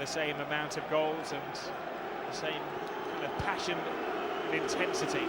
the same amount of goals and the same kind of passion and intensity.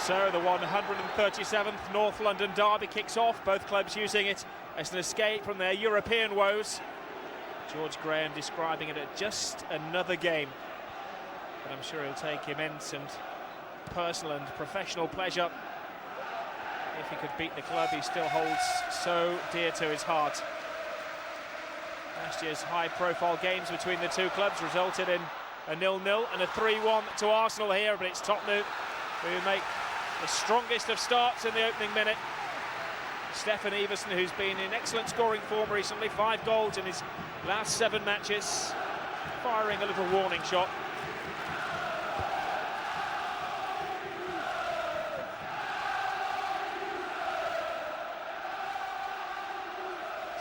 So the 137th North London derby kicks off, both clubs using it as an escape from their European woes. George Graham describing it as just another game, but I'm sure he'll take immense and personal and professional pleasure if he could beat the club he still holds so dear to his heart. Last year's high-profile games between the two clubs resulted in a 0-0 and a 3-1 to Arsenal here, but it's Tottenham who make the strongest of starts in the opening minute. Stefan Everson, who's been in excellent scoring form recently, 5 goals in his last 7 matches, firing a little warning shot.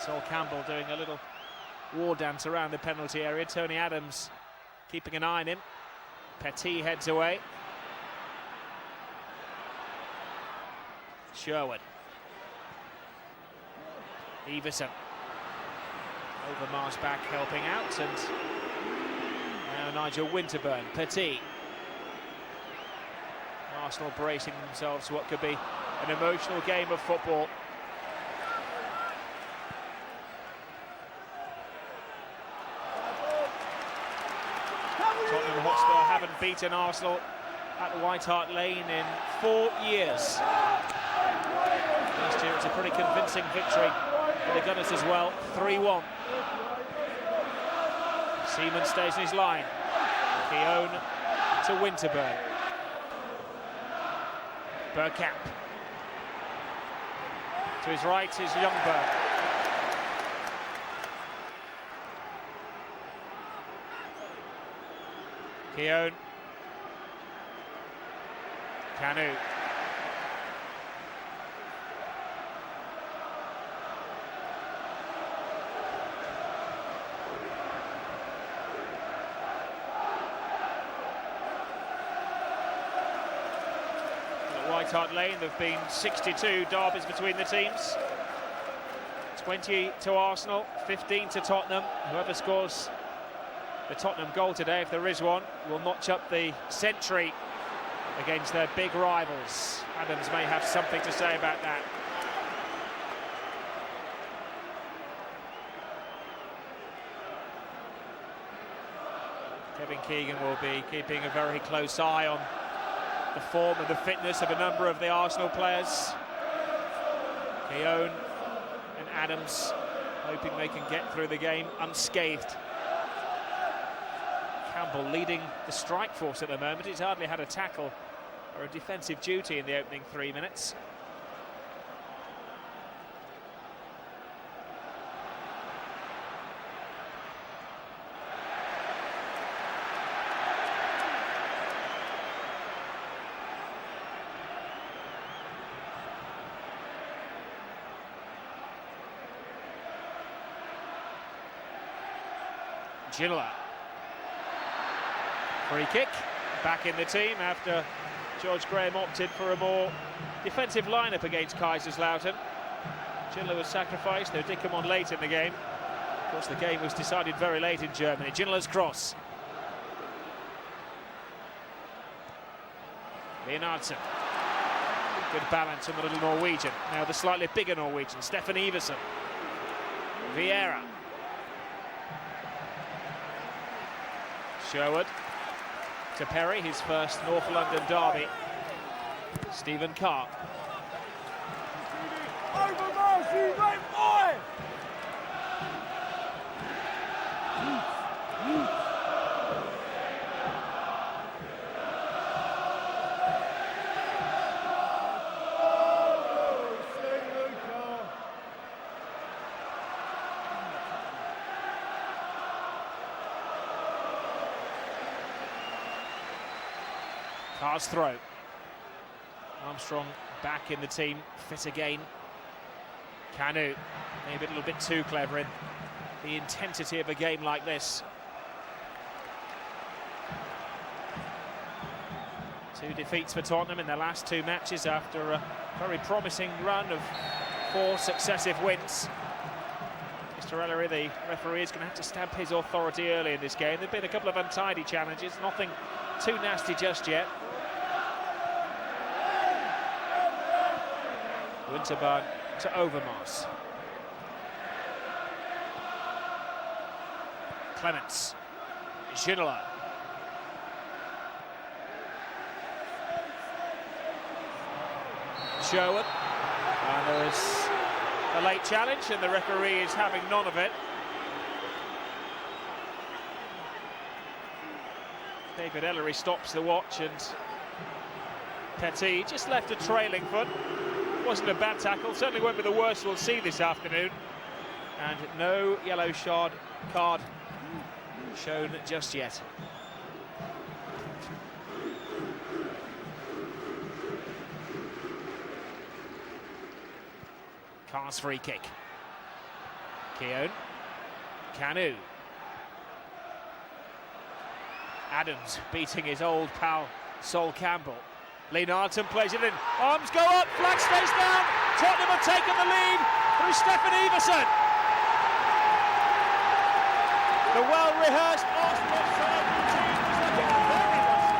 Sol Campbell doing a little war dance around the penalty area. Tony Adams keeping an eye on him. Petit heads away. Sherwood. Everson. Overmars back helping out, and now Nigel Winterburn. Petit. Arsenal bracing themselves for what could be an emotional game of football. Tottenham Hotspur haven't beaten Arsenal at White Hart Lane in 4 years. Last year it's a pretty convincing victory for the Gunners as well, 3-1. Seaman stays in his line. Keown to Winterburn. Bergkamp. To his right is Youngberg. Keown. Kanu. White Hart Lane, there have been 62 derbies between the teams. 20 to Arsenal, 15 to Tottenham. Whoever scores the Tottenham goal today, if there is one, will notch up the century against their big rivals. Adams may have something to say about that. Kevin Keegan will be keeping a very close eye on the form and the fitness of a number of the Arsenal players. Keown and Adams hoping they can get through the game unscathed. Campbell leading the strike force at the moment. He's hardly had a tackle or a defensive duty in the opening 3 minutes. Ginola. Free kick, back in the team after George Graham opted for a more defensive lineup against Kaiserslautern. Ginola was sacrificed, they did come on late in the game. Of course, the game was decided very late in Germany. Ginola's cross. Leonardson. Good balance on the little Norwegian. Now the slightly bigger Norwegian, Stefan Everson. Vieira. Sherwood to Perry, his first North London derby. Stephen Carr. Carr's throw. Armstrong back in the team, fit again. Kanu, maybe a little bit too clever in the intensity of a game like this. 2 defeats for Tottenham in their last 2 matches after a very promising run of 4 successive wins. Mr. Ellery, the referee, is going to have to stamp his authority early in this game. There have been a couple of untidy challenges, nothing too nasty just yet. Winterburn to Overmars. Clements. Ginola. Sherwood. And there is a late challenge, and the referee is having none of it. David Ellery stops the watch, and Petit just left a trailing foot. Wasn't a bad tackle, certainly won't be the worst we'll see this afternoon. And no yellow card shown just yet. Carr's free kick. Keown. Kanu. Adams beating his old pal Sol Campbell. Leonardson plays it in. Arms go up, flag stays down. Tottenham have taken the lead through Stefan Everson. The well-rehearsed Arsenal offside routine was looking very rusty.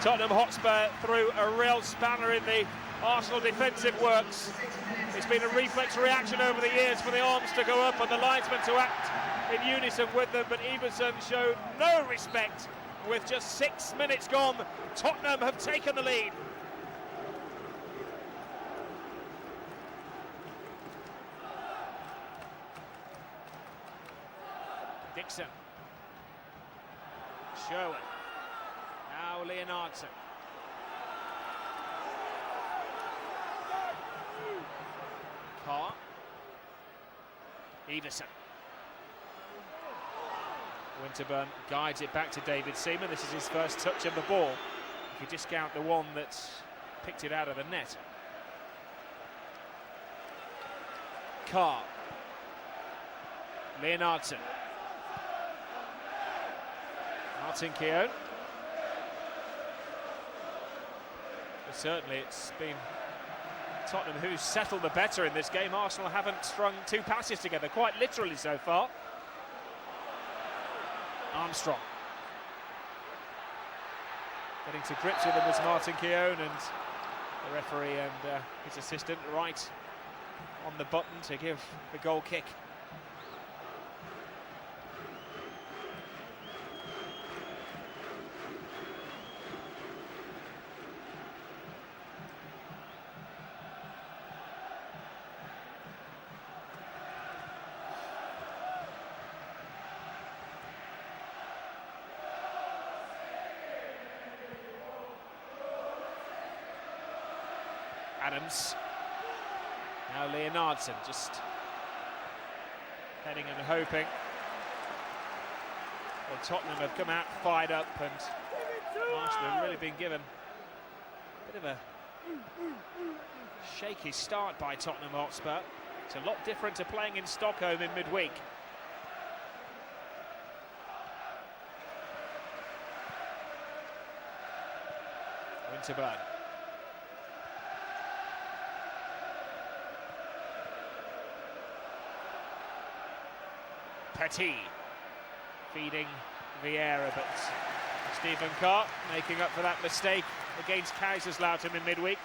Tottenham Hotspur threw a real spanner in the Arsenal defensive works. It's been a reflex reaction over the years for the arms to go up and the linesmen to act in unison with them, but Everson showed no respect. With just 6 minutes gone, Tottenham have taken the lead. Dixon. Sherwood. Now Leonardson. Carr. Everson. Winterburn guides it back to David Seaman. This is his first touch of the ball, if you discount the one that picked it out of the net. Carr. Leonardson. Martin Keown. But certainly it's been Tottenham who's settled the better in this game. Arsenal haven't strung 2 passes together, quite literally so far. Armstrong. Getting to grips with him was Martin Keown, and the referee and his assistant right on the button to give the goal kick. Adams. Now Leonardson just heading and hoping. Well, Tottenham have come out fired up, and Arsenal have really been given a bit of a shaky start by Tottenham Hotspur. It's a lot different to playing in Stockholm in midweek. Winterburn. Petit feeding Vieira, but Stephen Carr making up for that mistake against Kaiserslautern in midweek.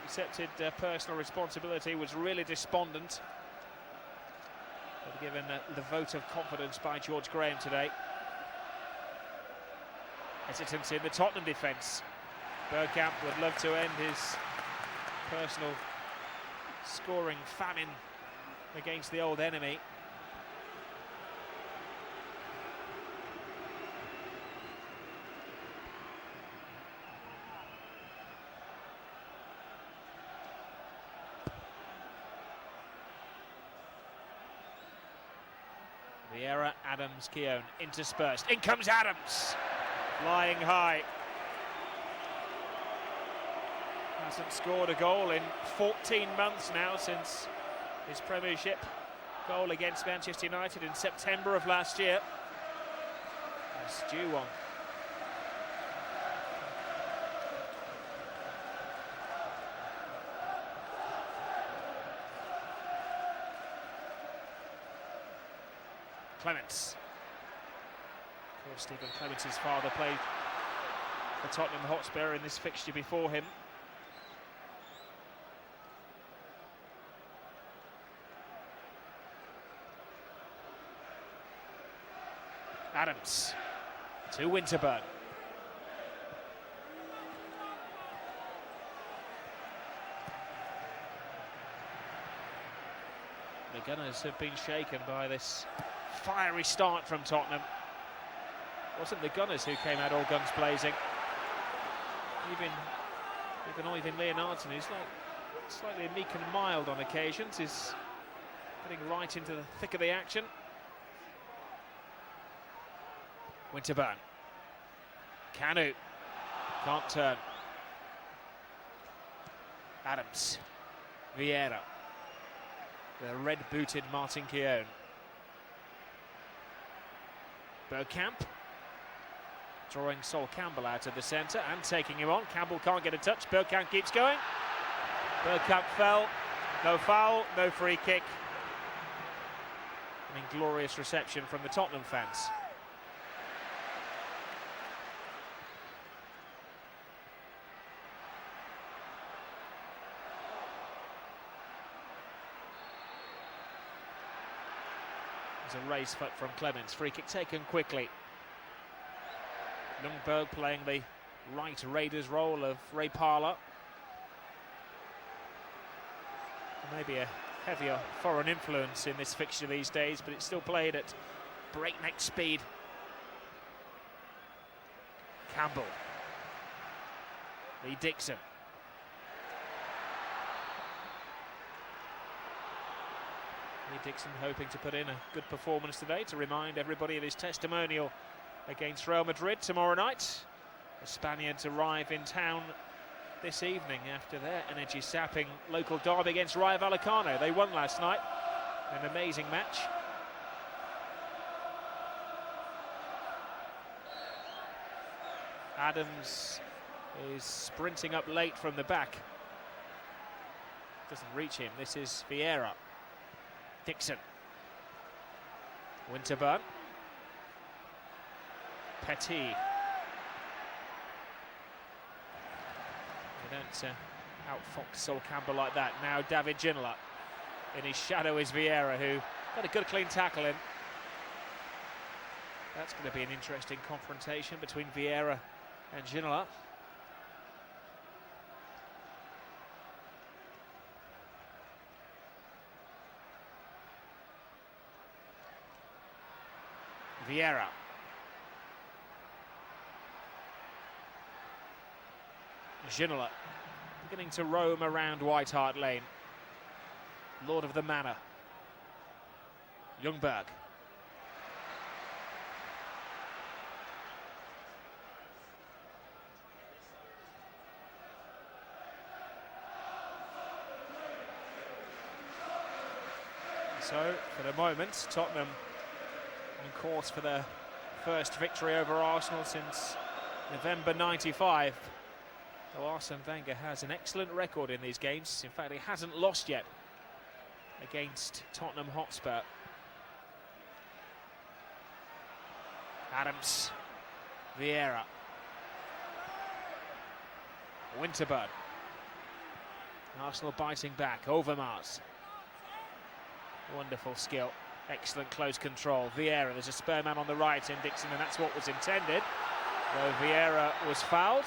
Accepted personal responsibility, was really despondent. But given the vote of confidence by George Graham today. Hesitancy in the Tottenham defence. Bergkamp would love to end his personal scoring famine against the old enemy. Vieira, Adams, Keown, interspersed. In comes Adams, flying high. Hasn't scored a goal in 14 months now since his Premiership goal against Manchester United in September of last year. That's due one. Clements. Of course, Stephen Clements' father played for Tottenham Hotspur in this fixture before him. Adams to Winterburn. The Gunners have been shaken by this fiery start from Tottenham. It wasn't the Gunners who came out all guns blazing. Even Oyvind Leonardson, who's like slightly meek and mild on occasions, is getting right into the thick of the action. Winterburn. Kanu can't turn. Adams. Vieira. The red-booted Martin Keown. Bergkamp. Drawing Sol Campbell out of the centre and taking him on. Campbell can't get a touch. Bergkamp keeps going. Bergkamp fell. No foul, no free kick. An inglorious reception from the Tottenham fans. A race foot from Clements, free kick taken quickly. Ljungberg playing the right Raiders role of Ray Parlour. Maybe a heavier foreign influence in this fixture these days, but it's still played at breakneck speed. Campbell. Lee Dixon. Dixon hoping to put in a good performance today to remind everybody of his testimonial against Real Madrid tomorrow night. The Spaniards arrive in town this evening after their energy-sapping local derby against Rayo Vallecano. They won last night, an amazing match. Adams is sprinting up late from the back. Doesn't reach him. This is Vieira. Dixon. Winterburn. Petit. You don't outfox Sol Campbell like that. Now David Ginola. In his shadow is Vieira, who got a good clean tackle in. That's going to be an interesting confrontation between Vieira and Ginola. Vieira. Ginola beginning to roam around White Hart Lane. Lord of the Manor. Ljungberg. So, for the moment, Tottenham on course for their first victory over Arsenal since November '95. Though Arsene Wenger has an excellent record in these games. In fact, he hasn't lost yet against Tottenham Hotspur. Adams. Vieira. Winterburn. Arsenal biting back. Overmars. Wonderful skill. Excellent close control. Vieira, there's a spare man on the right in Dixon, and that's what was intended. Though Vieira was fouled.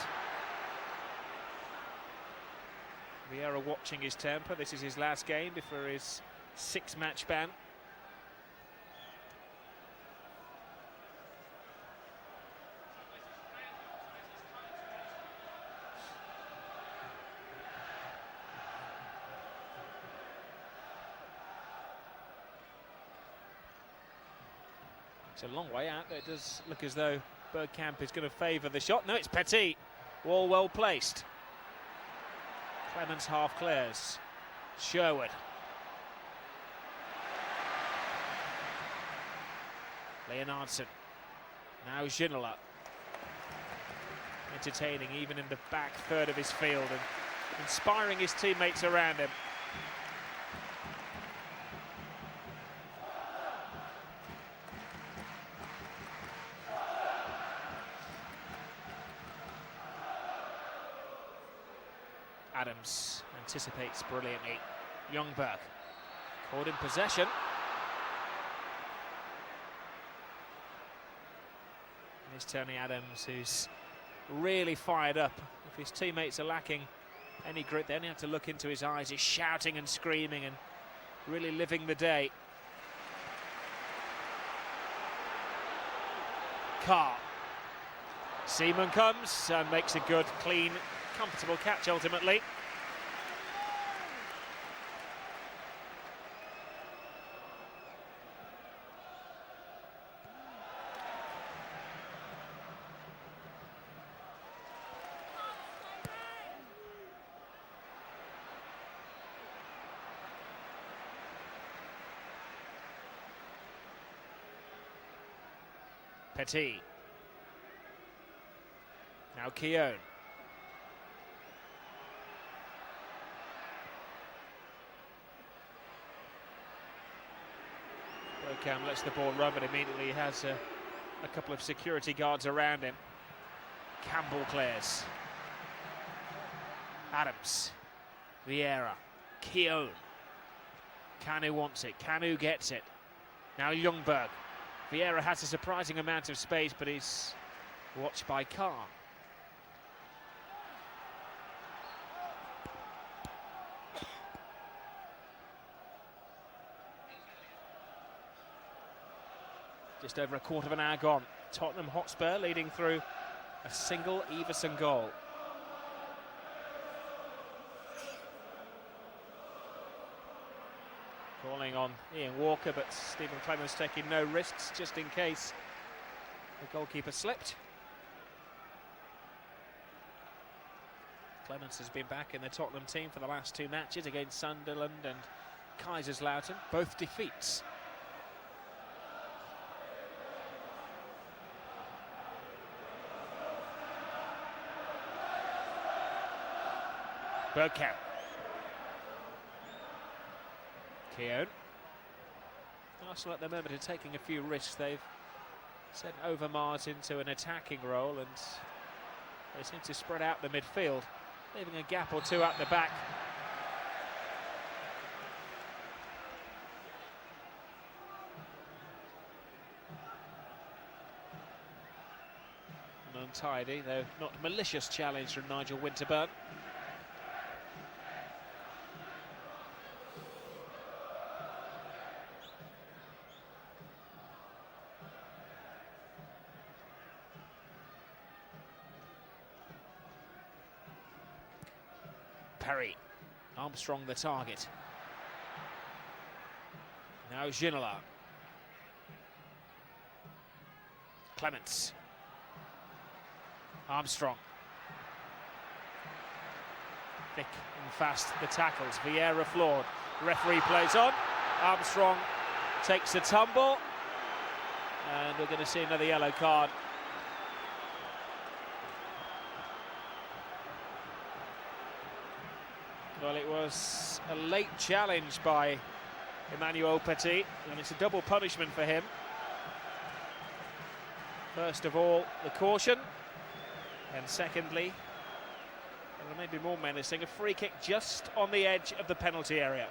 Vieira watching his temper. This is his last game before his 6-match ban. It's a long way out. It does look as though Bergkamp is going to favour the shot. No, it's Petit. All well placed. Clemens half clears. Sherwood. Leonardson. Now Ginola. Entertaining even in the back third of his field and inspiring his teammates around him. Adams anticipates brilliantly. Ljungberg caught in possession. And it's Tony Adams who's really fired up. If his teammates are lacking any grit, they only have to look into his eyes. He's shouting and screaming and really living the day. Carr. Seaman comes and makes a good, clean, comfortable catch ultimately. Petit. Now Keown. Bergkamp lets the ball run, but immediately he has a couple of security guards around him. Campbell clears. Adams. Vieira. Keown. Kanu wants it. Kanu gets it. Now Ljungberg. Vieira has a surprising amount of space, but he's watched by Carr. Just over a quarter of an hour gone. Tottenham Hotspur leading through a single Everson goal. Calling on Ian Walker, but Stephen Clemens taking no risks just in case the goalkeeper slipped. Clemens has been back in the Tottenham team for the last two matches against Sunderland and Kaiserslautern, both defeats. Bergkamp. Keown. Arsenal at the moment are taking a few risks. They've sent Overmars into an attacking role and they seem to spread out the midfield, leaving a gap or two at the back. An untidy, though not malicious challenge from Nigel Winterburn. Perry. Armstrong the target. Now Ginola. Clements. Armstrong. Thick and fast the tackles. Vieira floored. Referee plays on. Armstrong takes a tumble. And we're going to see another yellow card. Well, it was a late challenge by Emmanuel Petit, and it's a double punishment for him. First of all, the caution, and secondly, and maybe more menacing, a free kick just on the edge of the penalty area.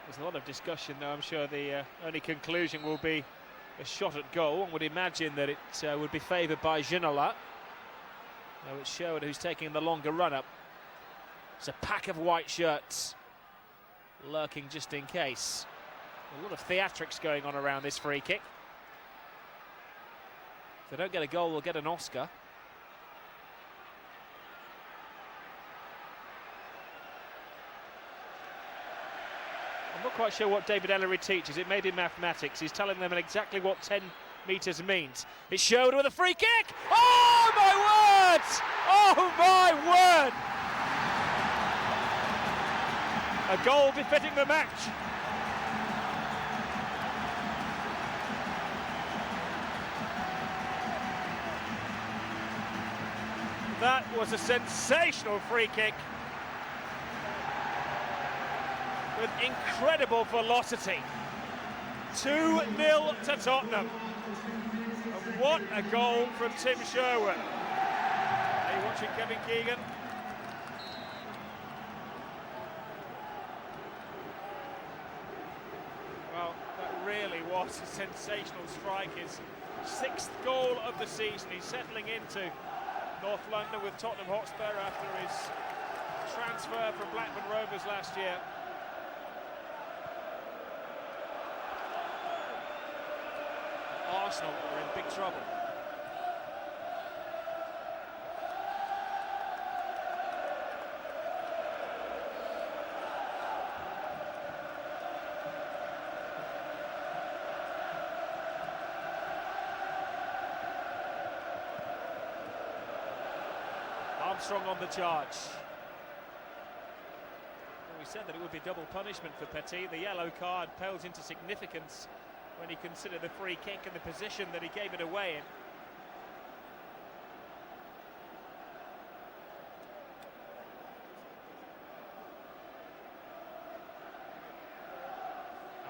There's a lot of discussion, though. I'm sure the only conclusion will be a shot at goal. One would imagine that it would be favoured by Ginola. Now it's Sherwood who's taking the longer run-up. It's a pack of white shirts lurking just in case. A lot of theatrics going on around this free kick. If they don't get a goal, they'll get an Oscar. I'm not quite sure what David Ellery teaches. It may be mathematics. He's telling them exactly what 10 metres means. It's Sherwood with a free kick. Oh my word! Oh my word! A goal befitting the match. That was a sensational free kick with incredible velocity. 2-0 to Tottenham. And what a goal from Tim Sherwood. Are you watching Kevin Keegan? Well, that really was a sensational strike. His 6th goal of the season. He's settling into North London with Tottenham Hotspur after his transfer from Blackburn Rovers last year. Arsenal are in big trouble. Armstrong on the charge. Well, we said that it would be double punishment for Petit. The yellow card pales into significance when you consider the free kick and the position that he gave it away in.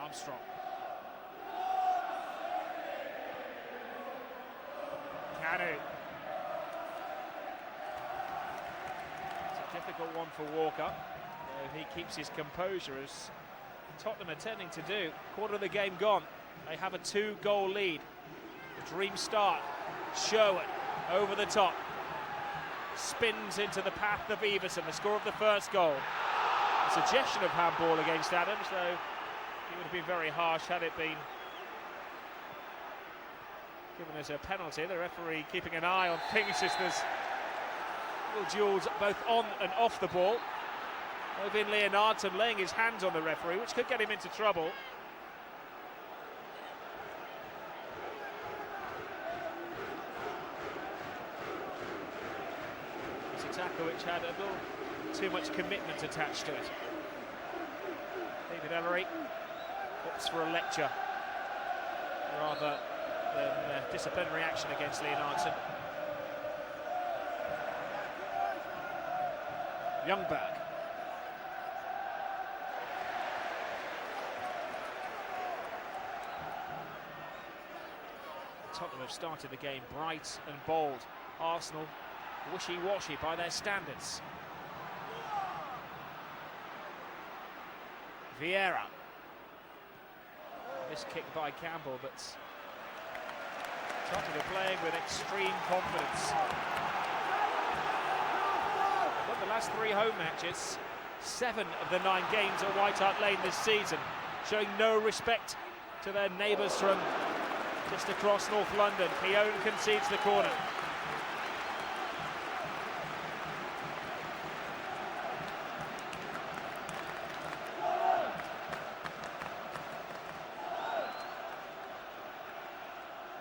Armstrong. Canu. Difficult one for Walker. He keeps his composure, as Tottenham are tending to do. Quarter of the game gone. They have a 2-goal lead. The dream start. Sherwood over the top. Spins into the path of Everson, the score of the first goal. A suggestion of handball against Adams, though he would have been very harsh had it been given as a penalty. The referee keeping an eye on things as there's duels both on and off the ball. Ovin Leonardson laying his hands on the referee, which could get him into trouble. It's a tackle which had a little too much commitment attached to it. David Ellery opts for a lecture rather than disciplinary action against Leonardson. Youngberg. Tottenham have started the game bright and bold. Arsenal wishy-washy by their standards. Vieira. Missed kick by Campbell, but Tottenham are playing with extreme confidence. The last 3 home matches, 7 of the 9 games at White Hart Lane this season, showing no respect to their neighbours from just across North London. Keown concedes the corner.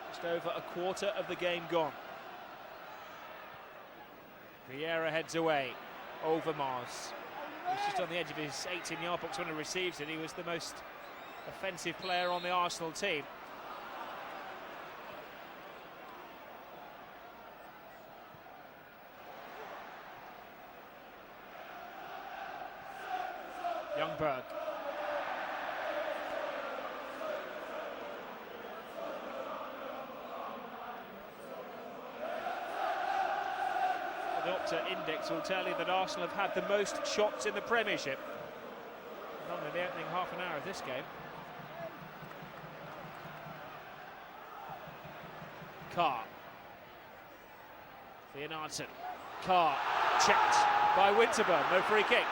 Just over a quarter of the game gone. Vieira heads away. Overmars. He's just on the edge of his 18-yard box when he receives it. He was the most offensive player on the Arsenal team. Youngberg. The Opta index will tell you that Arsenal have had the most shots in the Premiership. Not in the opening half an hour of this game. Carr. Leonardson. Carr checked by Winterburn, no free kick.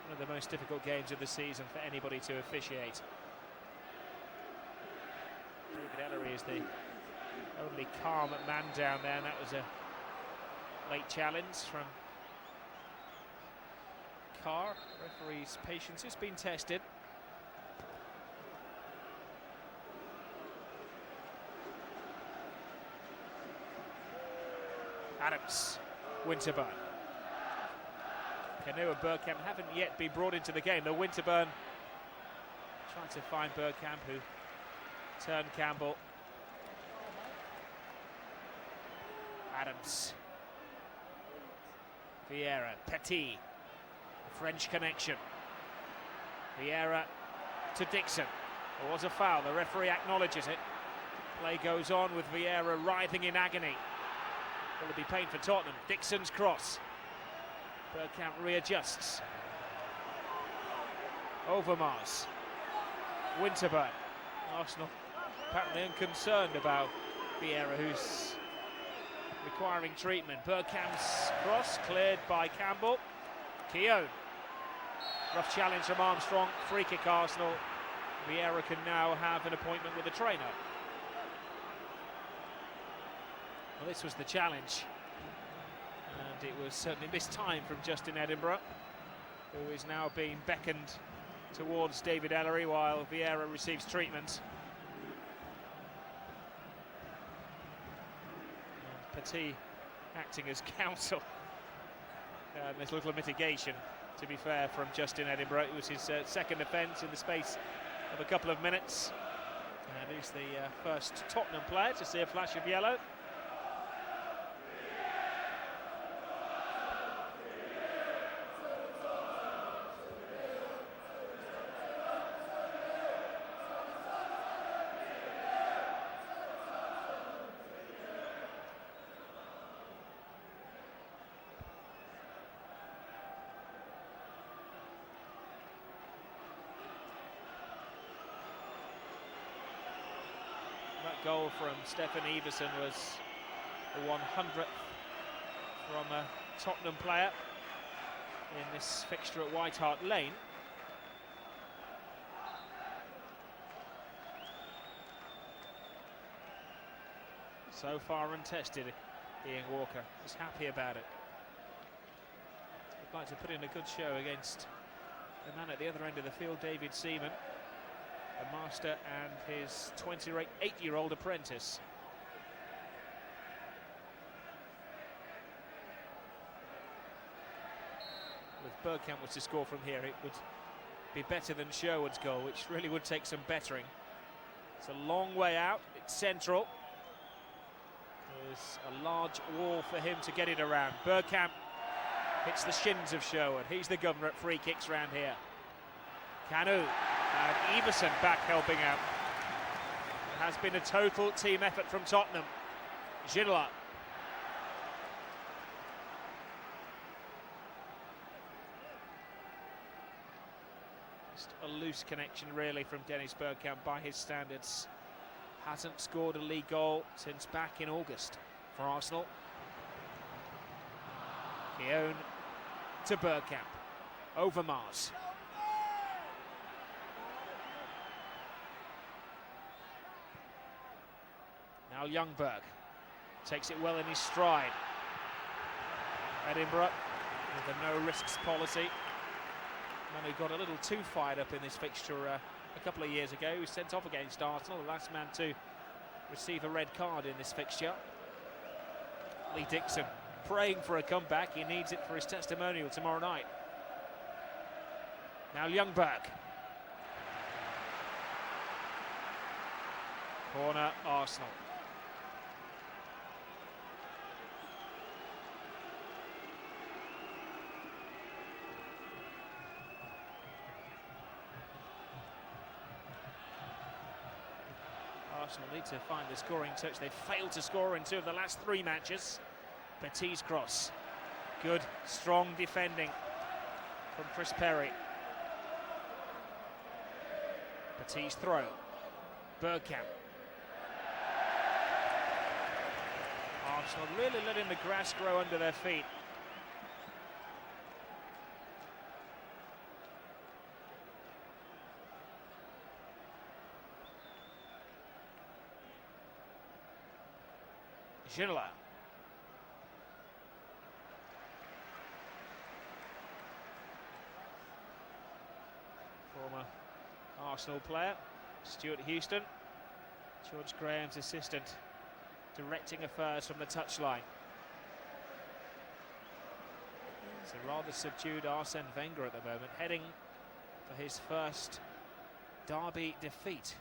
One of the most difficult games of the season for anybody to officiate. David Ellery is the only calm man down there, and that was a late challenge from Carr. Referee's patience has been tested. Adams, Winterburn. Canoe and Bergkamp haven't yet been brought into the game, though Winterburn trying to find Bergkamp, who turned Campbell. Adams. Vieira, Petit. French connection. Vieira to Dixon. There was a foul, the referee acknowledges it. Play goes on with Vieira writhing in agony. Will it be pain for Tottenham? Dixon's cross. Bergkamp readjusts. Overmars. Winterburn. Arsenal apparently unconcerned about Vieira, who's requiring treatment. Bergkamp's cross cleared by Campbell. Keown. Rough challenge from Armstrong. Free kick Arsenal. Vieira can now have an appointment with the trainer. Well, this was the challenge, and it was certainly missed time from Justin Edinburgh, who is now being beckoned towards David Ellery while Vieira receives treatment. And Petit acting as counsel. There's little mitigation, to be fair, from Justin Edinburgh. It was his second offence in the space of a couple of minutes. And he's the first Tottenham player to see a flash of yellow. That goal from Stefan Iversen was the 100th from a Tottenham player in this fixture at White Hart Lane. So far untested, Ian Walker is happy about it. Would like to put in a good show against the man at the other end of the field, David Seaman, a master and his 28-year-old apprentice. If Bergkamp was to score from here, it would be better than Sherwood's goal, which really would take some bettering. It's a long way out, it's central. There's a large wall for him to get it around. Bergkamp hits the shins of Sherwood. He's the governor at free kicks around here. Canu. And Iversen back helping out. It has been a total team effort from Tottenham. Ginola. Just a loose connection really from Dennis Bergkamp by his standards. Hasn't scored a league goal since back in August for Arsenal. Keown to Bergkamp. Overmars. Now Ljungberg takes it well in his stride. Edinburgh with a no-risks policy. Man who got a little too fired up in this fixture a couple of years ago. He was sent off against Arsenal, the last man to receive a red card in this fixture. Lee Dixon praying for a comeback. He needs it for his testimonial tomorrow night. Now Ljungberg. Corner Arsenal. Arsenal need to find the scoring touch. They've failed to score in 2 of the last 3 matches. Petit's cross. Good, strong defending from Chris Perry. Petit's throw. Bergkamp. Arsenal really letting the grass grow under their feet. Ginola. Former Arsenal player, Stuart Houston, George Graham's assistant, directing affairs from the touchline. It's a rather subdued Arsene Wenger at the moment, heading for his first derby defeat.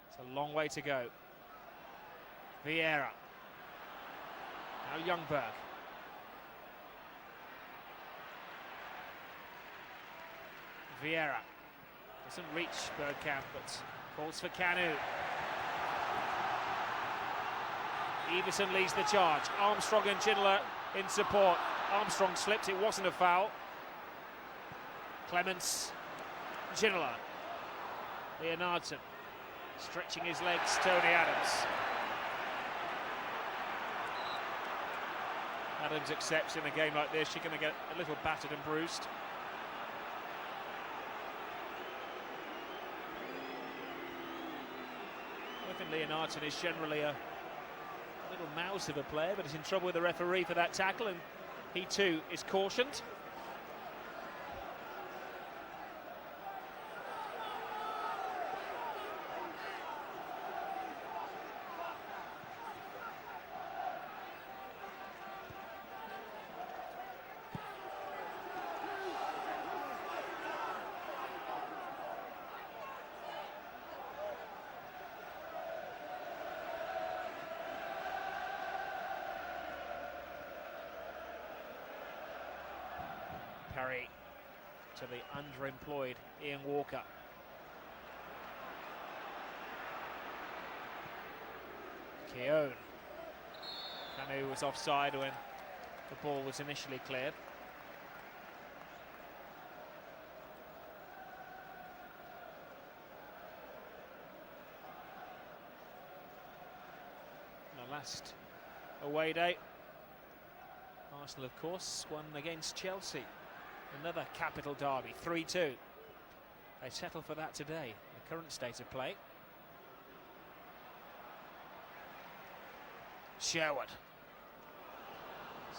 It's a long way to go. Vieira. Now Ljungberg. Vieira doesn't reach Bergkamp, but calls for Kanu. Everson leads the charge. Armstrong and Ginola in support. Armstrong slipped, it wasn't a foul. Clements, Ginola. Leonardson stretching his legs, Tony Adams. Adams accepts in a game like this, you're going to get a little battered and bruised. I think Leonardson is generally a little mouse of a player, but he's in trouble with the referee for that tackle, and he too is cautioned. Parry to the underemployed Ian Walker. Keown. Kanu was offside when the ball was initially cleared. The last away day, Arsenal, of course, won against Chelsea. Another capital derby, 3-2. They settle for that today, the current state of play. Sherwood.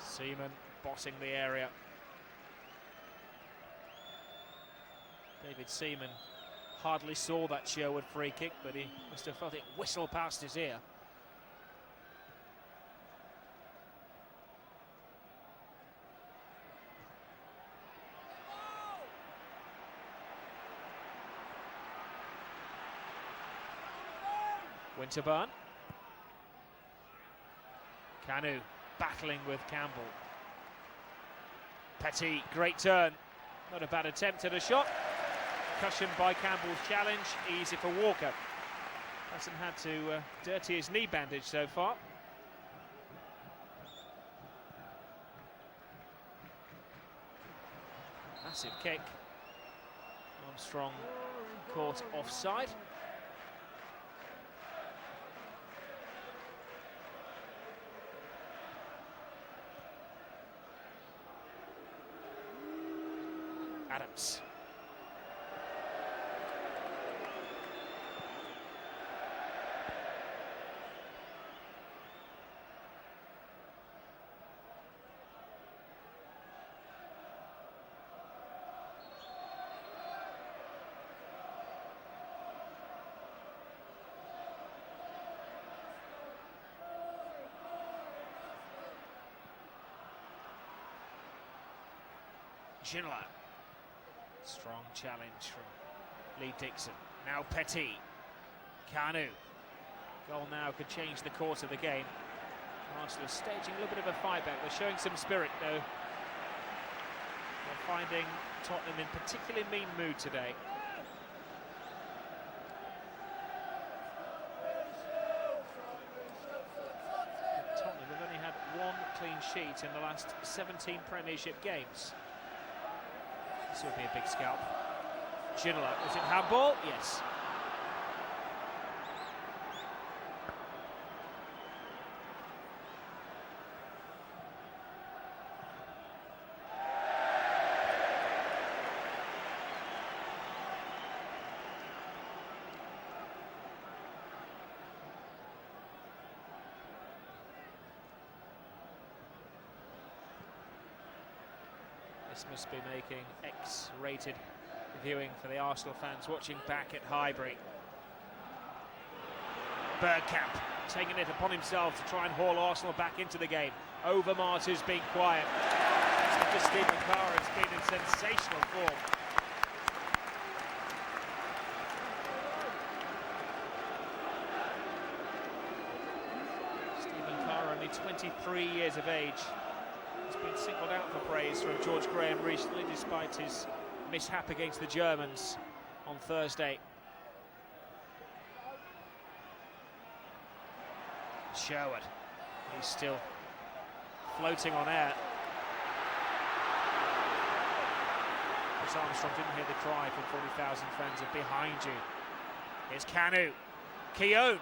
Seaman bossing the area. David Seaman hardly saw that Sherwood free kick, but he must have felt it whistle past his ear. Winterburn. Kanu battling with Campbell. Petit, great turn. Not a bad attempt at a shot. Cushion by Campbell's challenge. Easy for Walker. Hasn't had to dirty his knee bandage so far. Massive kick. Armstrong caught offside. Adams. Ginola. Strong challenge from Lee Dixon. Now Petit. Kanu. Goal now could change the course of the game. Arsenal staging a little bit of a fight back. They're showing some spirit, though. They're finding Tottenham in particularly mean mood today. Tottenham have only had one clean sheet in the last 17 Premiership games. This would be a big scalp. Ginola, was it handball? Yes. This must be making X-rated viewing for the Arsenal fans watching back at Highbury. Bergkamp taking it upon himself to try and haul Arsenal back into the game. Overmars has been quiet. After Stephen Carr has been in sensational form. Stephen Carr, only 23 years of age, has been singled out for praise from George Graham recently, despite his mishap against the Germans on Thursday. Sherwood, he's still floating on air. Chris Armstrong didn't hear the cry from 40,000 fans of "behind you." Here's Kanu. Keown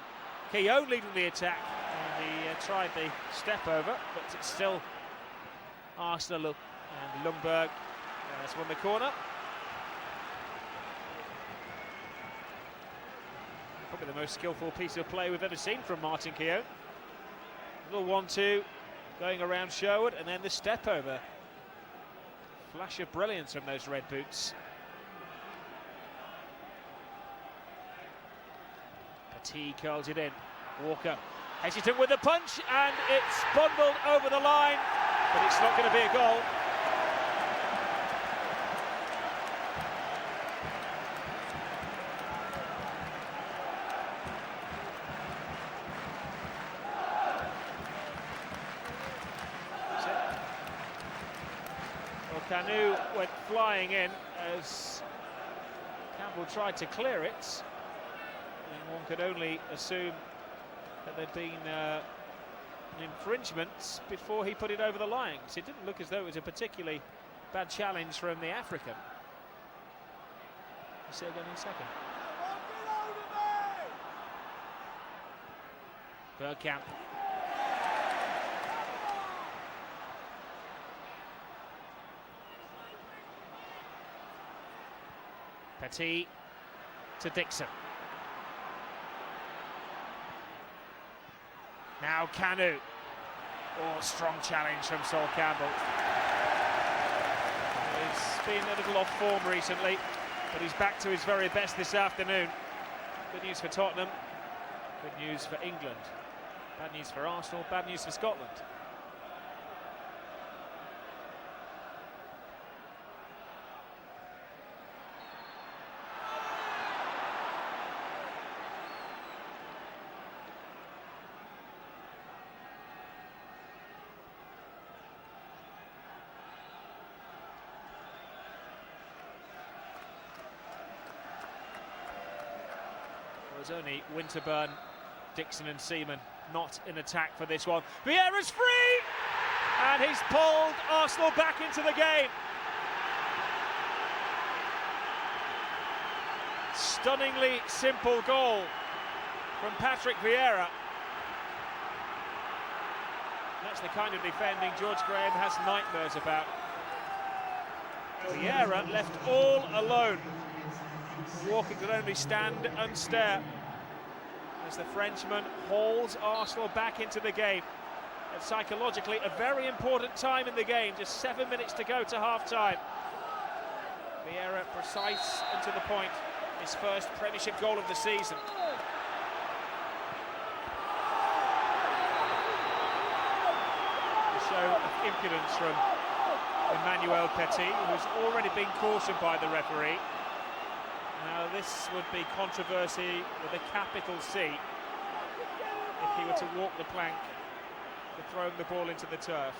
leading the attack, and he tried the step over, but it's still Arsenal. And Lundberg has won the corner. Probably the most skillful piece of play we've ever seen from Martin Keown. Little 1-2 going around Sherwood, and then the step over. Flash of brilliance from those red boots. Petit curls it in. Walker hesitant with the punch, and it's bundled over the line, but it's not going to be a goal. Kanu went flying in as Campbell tried to clear it, and one could only assume that there'd been an infringement before he put it over the line. So it didn't look as though it was a particularly bad challenge from the African. We'll see again in a second. Bergkamp. Petit to Dixon. Now Kanu. Oh, strong challenge from Sol Campbell. He's been a little off form recently, but he's back to his very best this afternoon. Good news for Tottenham, good news for England. Bad news for Arsenal, bad news for Scotland. It was only Winterburn, Dixon and Seaman not in attack for this one. Vieira's free! And he's pulled Arsenal back into the game. Stunningly simple goal from Patrick Vieira. That's the kind of defending George Graham has nightmares about. Vieira left all alone. Walker could only stand and stare as the Frenchman hauls Arsenal back into the game. And psychologically, a very important time in the game, just 7 minutes to go to half-time. Vieira precise and to the point, his first Premiership goal of the season. A show of impudence from Emmanuel Petit, who's already been cautioned by the referee. Now this would be controversy with a capital C if he were to walk the plank for throwing the ball into the turf.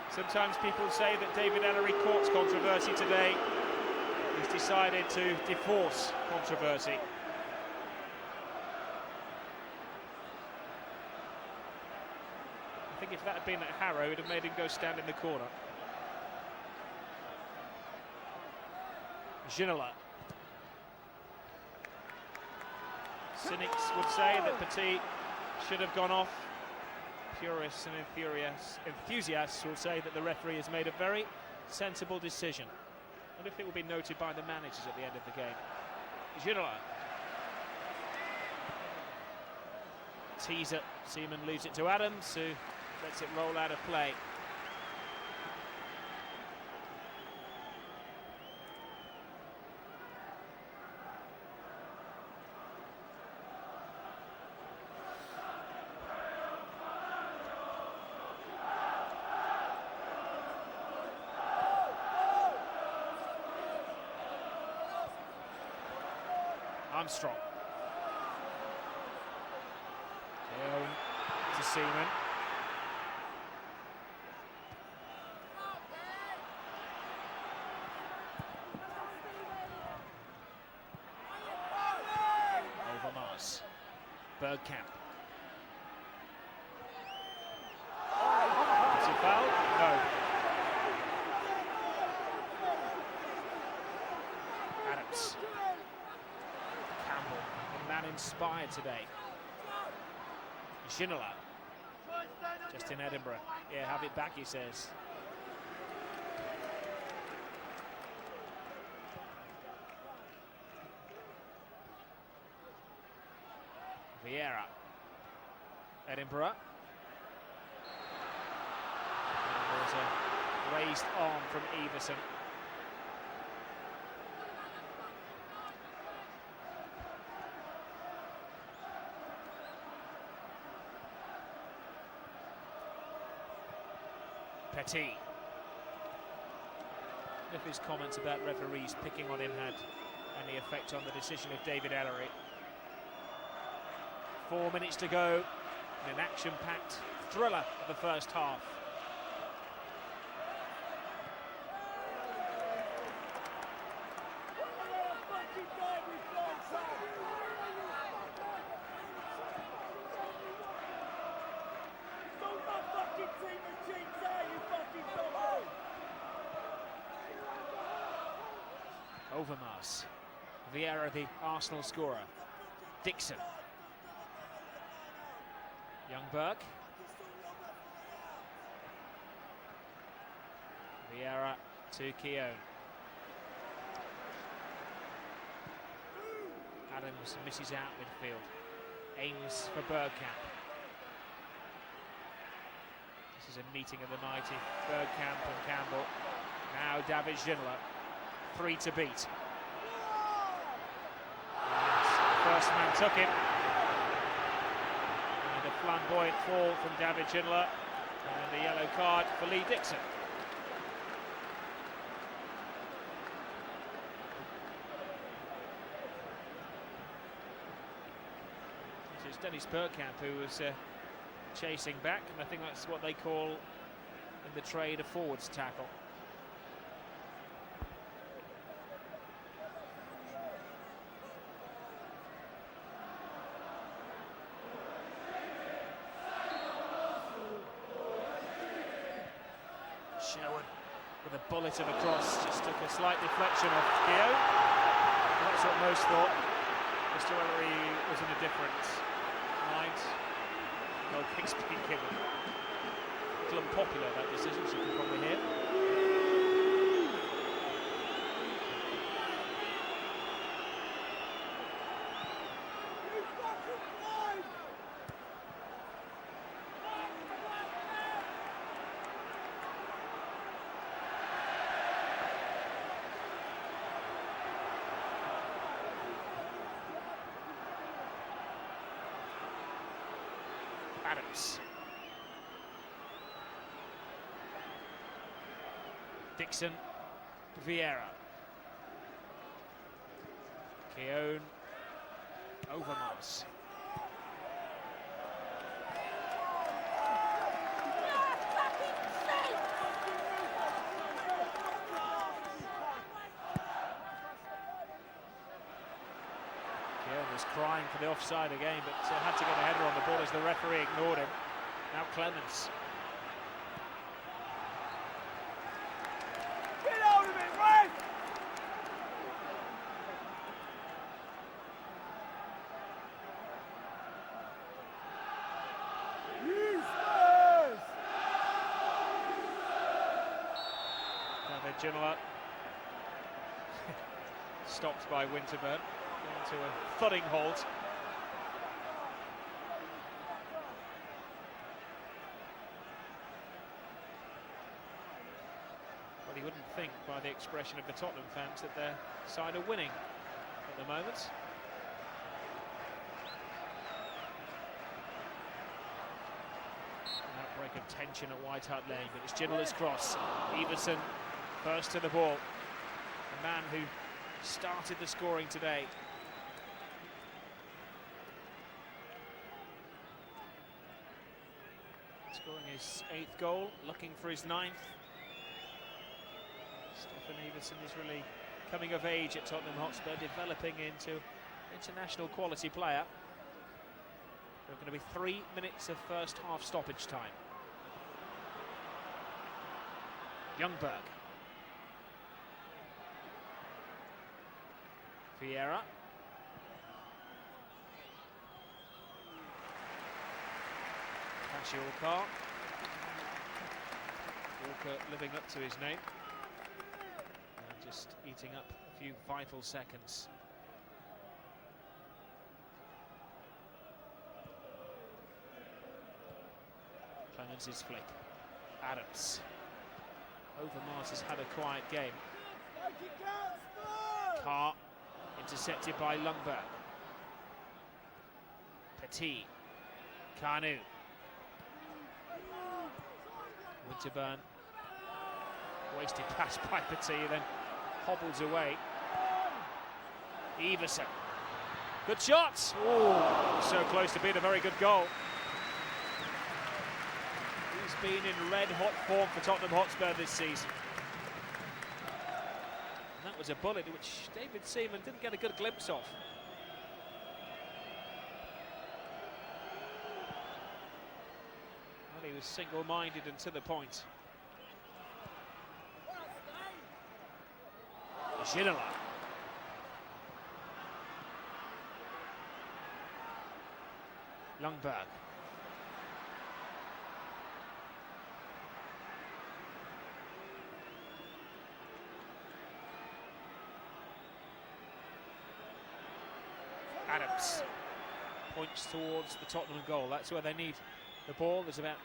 Sometimes people say that David Ellery courts controversy today. He's decided to divorce controversy. I think if that had been at Harrow, it would have made him go stand in the corner. Ginola. Cynics would say that Petit should have gone off. Purists and enthusiasts will say that the referee has made a very sensible decision. I wonder if it will be noted by the managers at the end of the game. Ginola. Teaser. Seaman leaves it to Adams, who lets it roll out of play. Armstrong. To Seaman. Overmars. Bergkamp. Is it foul? No. Adams. Campbell, the man inspired today. Ginola. Just in Edinburgh. Yeah, have it back, he says. Vieira. Edinburgh. And there's a raised arm from Everson. Petit. If his comments about referees picking on him had any effect on the decision of David Ellery. 4 minutes to go in an action-packed thriller of the first half. Overmars. Vieira, the Arsenal scorer. Dixon. Youngberg. Vieira to Keown. Adams misses out midfield. Aims for Bergkamp. This is a meeting of the mighty. Bergkamp and Campbell. Now David Ginola. 3 to beat. And first man took him. And a flamboyant fall from David Ginola. And a yellow card for Lee Dixon. This is Dennis Bergkamp who was chasing back, and I think that's what they call in the trade a forwards tackle. Sherwood with a bullet of a cross, just took a slight deflection off Keown. That's what most thought. Mr. Ellery was in a different mind. No kick's been given. A little unpopular, that decision, as you can probably hear. Adams. Dixon. Vieira. Keown. Overmars. Was crying for the offside again, but had to get a header on the ball as the referee ignored him. Now Clemens. Get out of it, Red! David Ginola. Stopped by Winterburn. To a thudding halt. Well, you wouldn't think by the expression of the Tottenham fans that their side are winning at the moment. An outbreak of tension at White Hart Lane, but it's Ginola's cross. Everson first to the ball. The man who started the scoring today. his 8th goal, looking for his 9th. Stefan Everson is really coming of age at Tottenham Hotspur, developing into an international quality player. There are going to be 3 minutes of first half stoppage time. Ljungberg. Vieira. Walker. Walker living up to his name and just eating up a few vital seconds. Clemens' flick. Adams. Overmars has had a quiet game. Carr intercepted by Ljungberg. Petit. Kanu. Winterburn. Wasted pass by Petit, then hobbles away. Everson. Good shot! Oh, so close to being a very good goal. He's been in red-hot form for Tottenham Hotspur this season. And that was a bullet which David Seaman didn't get a good glimpse of. Well, he was single-minded and to the point. Ginola. Ljungberg. Adams points towards the Tottenham goal. That's where they need the ball. There's about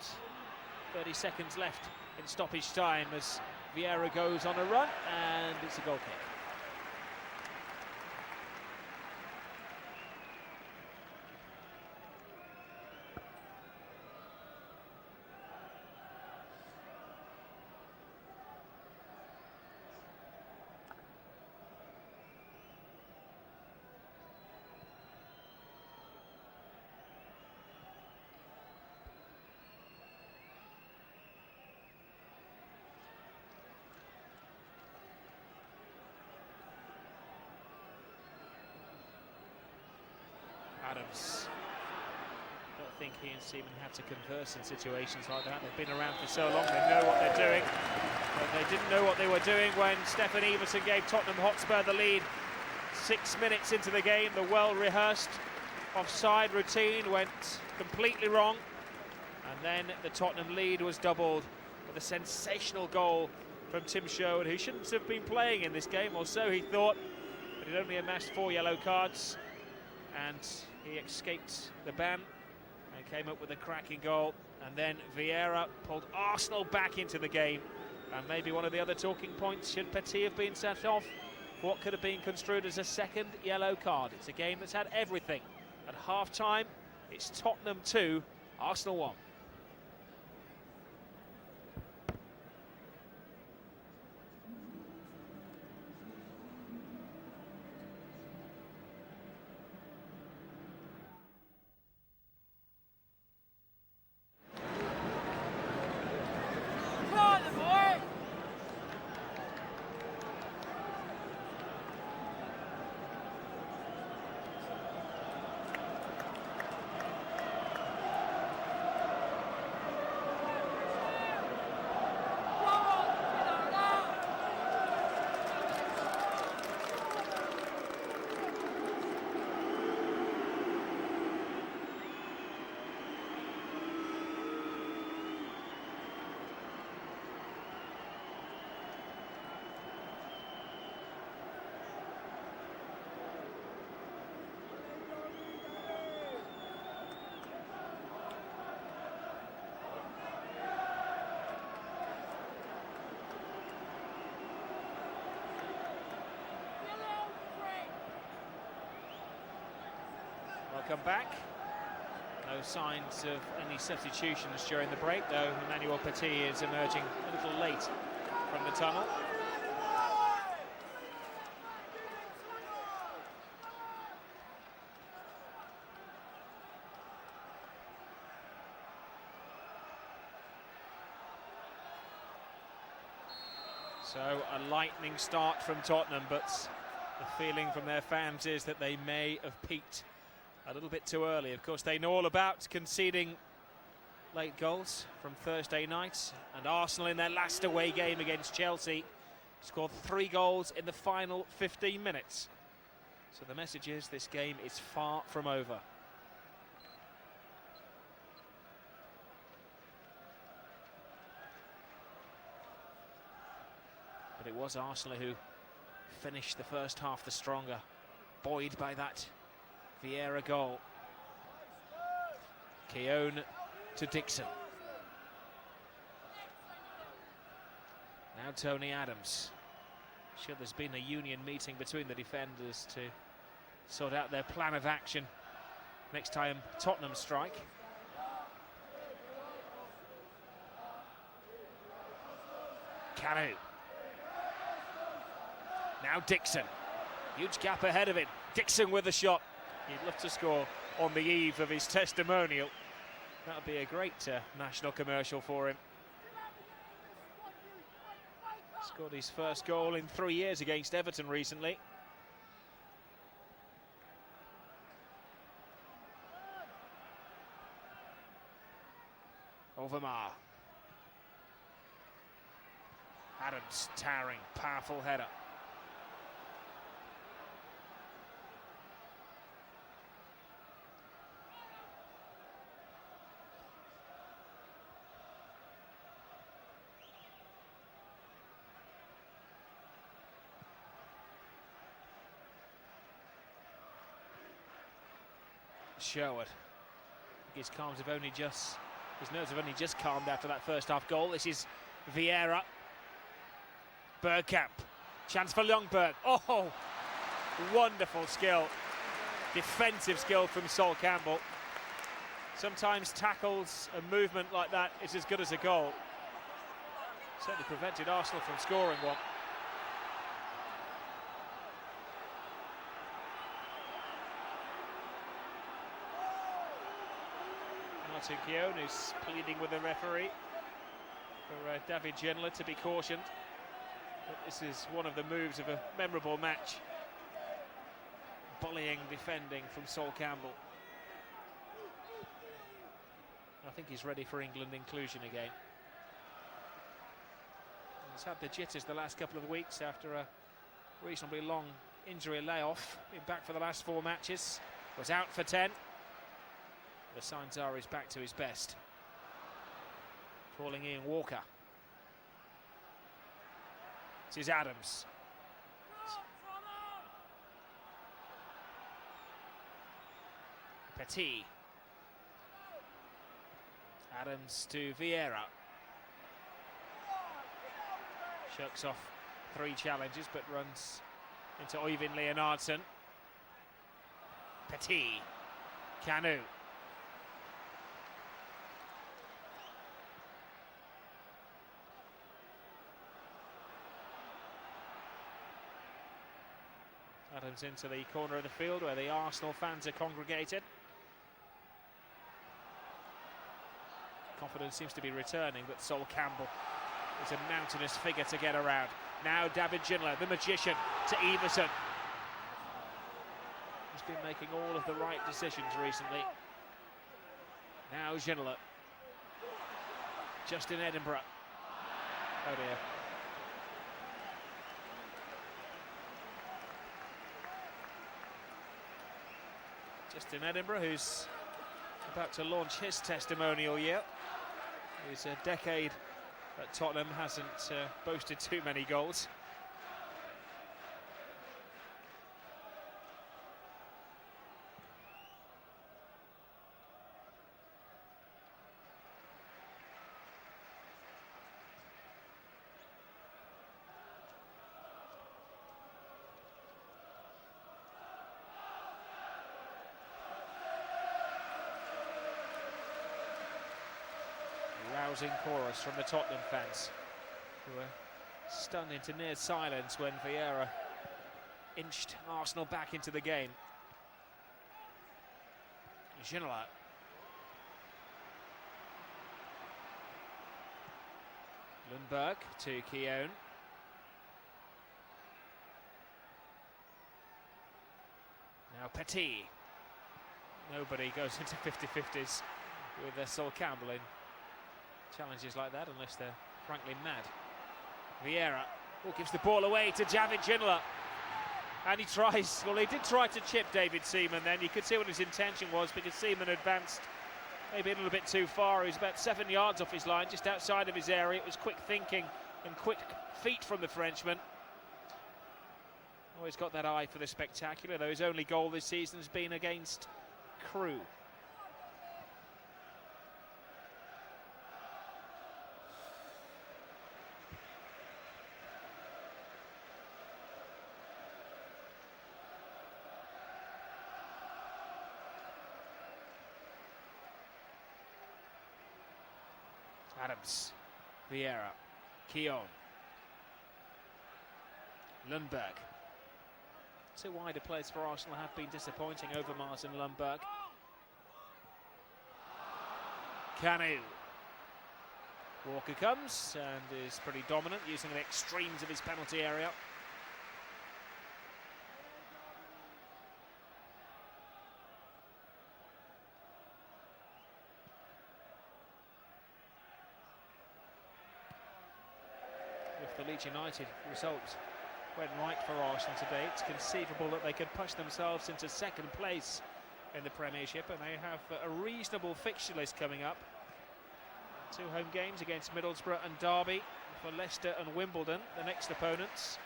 30 seconds left in stoppage time as Vieira goes on a run, and it's a goal kick. Adams. I don't think he and Seaman have to converse in situations like that. They've been around for so long, they know what they're doing. But they didn't know what they were doing when Stefan Everson gave Tottenham Hotspur the lead. 6 minutes into the game, the well-rehearsed offside routine went completely wrong. And then the Tottenham lead was doubled with a sensational goal from Tim Sherwood, who shouldn't have been playing in this game, or so he thought. But he'd only amassed 4 yellow cards. And he escaped the ban and came up with a cracking goal. And then Vieira pulled Arsenal back into the game. And maybe one of the other talking points, should Petit have been sent off for what could have been construed as a second yellow card. It's a game that's had everything. At half-time, it's Tottenham 2, Arsenal 1. Welcome back. No signs of any substitutions during the break, though Emmanuel Petit is emerging a little late from the tunnel. So a lightning start from Tottenham, but the feeling from their fans is that they may have peaked a little bit too early. Of course, they know all about conceding late goals from Thursday night, and Arsenal in their last away game against Chelsea scored 3 goals in the final 15 minutes. So the message is this game is far from over. But it was Arsenal who finished the first half the stronger, buoyed by that Vieira goal. Keown to Dixon. Now Tony Adams. Sure, there's been a union meeting between the defenders to sort out their plan of action next time Tottenham strike. Canu. Now Dixon. Huge gap ahead of him. Dixon with a shot. He'd love to score on the eve of his testimonial. That would be a great national commercial for him. Scored his first goal in 3 years against Everton recently. Overmars. Adams towering, powerful header. Sherwood. His nerves have only just calmed after that first half goal. This is Vieira. Bergkamp. Chance for Ljungberg. Oh, wonderful skill. Defensive skill from Sol Campbell. Sometimes tackles and movement like that is as good as a goal. Certainly prevented Arsenal from scoring one. Martin Keown, who's pleading with the referee for David Ginola to be cautioned. But this is one of the moves of a memorable match. Bullying, defending from Sol Campbell. I think he's ready for England inclusion again. He's had the jitters the last couple of weeks after a reasonably long injury layoff. Been back for the last 4 matches. Was out for 10. The signs are he's back to his best. Calling Ian Walker. This is Adams. Petit. Adams to Vieira. Shucks off 3 challenges but runs into Øyvind Leonardsen. Petit. Canu. Adams into the corner of the field where the Arsenal fans are congregated. Confidence seems to be returning, but Sol Campbell is a mountainous figure to get around. Now David Ginola, the magician, to Everson. He's been making all of the right decisions recently. Now Ginola. Justin Edinburgh. Oh dear. Justin Edinburgh, who's about to launch his testimonial year. His decade at Tottenham hasn't boasted too many goals. Rousing chorus from the Tottenham fans, who were stunned into near silence when Vieira inched Arsenal back into the game. Ginola. Ljungberg to Keown. Petit. Nobody goes into 50-50s with Sol Campbell in challenges like that unless they're frankly mad. Vieira gives the ball away to Javid Ginola. And he tries, well, he did try to chip David Seaman then. You could see what his intention was because Seaman advanced maybe a little bit too far. He was about 7 yards off his line, just outside of his area. It was quick thinking and quick feet from the Frenchman. Always got that eye for the spectacular, though his only goal this season has been against Crewe. Adams, Vieira, Keown, Lundberg. Two wider players for Arsenal have been disappointing, Overmars and Lundberg. Kanu. Walker comes and is pretty dominant, using the extremes of his penalty area. If the Leeds United result went right for Arsenal today, it's conceivable that they could push themselves into second place in the Premiership, and they have a reasonable fixture list coming up. 2 home games against Middlesbrough and Derby, for Leicester and Wimbledon, the next opponents.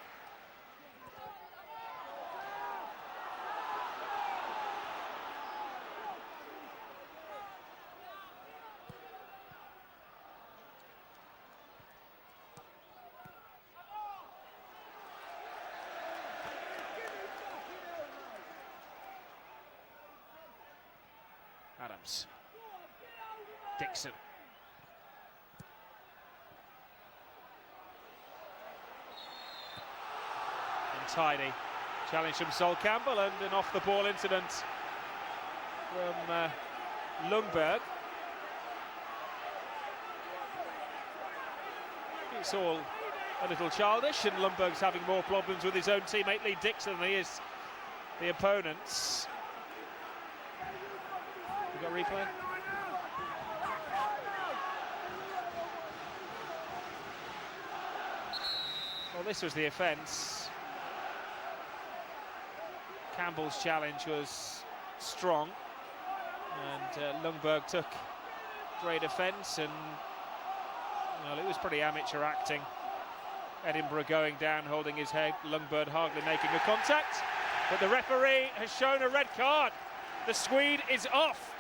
Adams, Dixon, and tidy challenge from Sol Campbell, and an off-the-ball incident from Lundberg. It's all a little childish, and Lundberg's having more problems with his own teammate Lee Dixon than he is the opponents. We got replay. Well, this was the offence. Campbell's challenge was strong, and Lundberg took great offence, and well, it was pretty amateur acting. Edinburgh going down, holding his head, Lundberg hardly making a contact, but the referee has shown a red card. The Swede is off.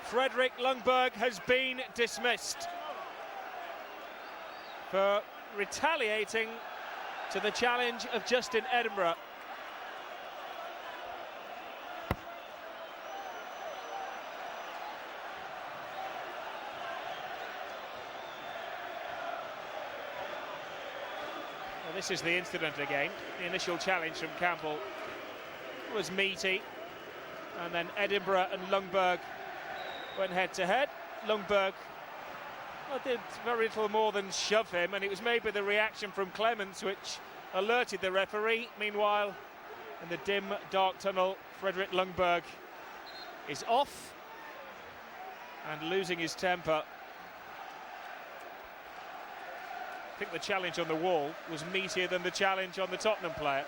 Fredrik Lundberg has been dismissed for retaliating to the challenge of Justin Edinburgh. Well, this is the incident again. The initial challenge from Campbell was meaty, and then Edinburgh and Lundberg went head-to-head. Lundberg did very little more than shove him, and it was maybe the reaction from Clemens which alerted the referee. Meanwhile, in the dim, dark tunnel, Fredrik Lundberg is off and losing his temper. I think the challenge on the wall was meatier than the challenge on the Tottenham player.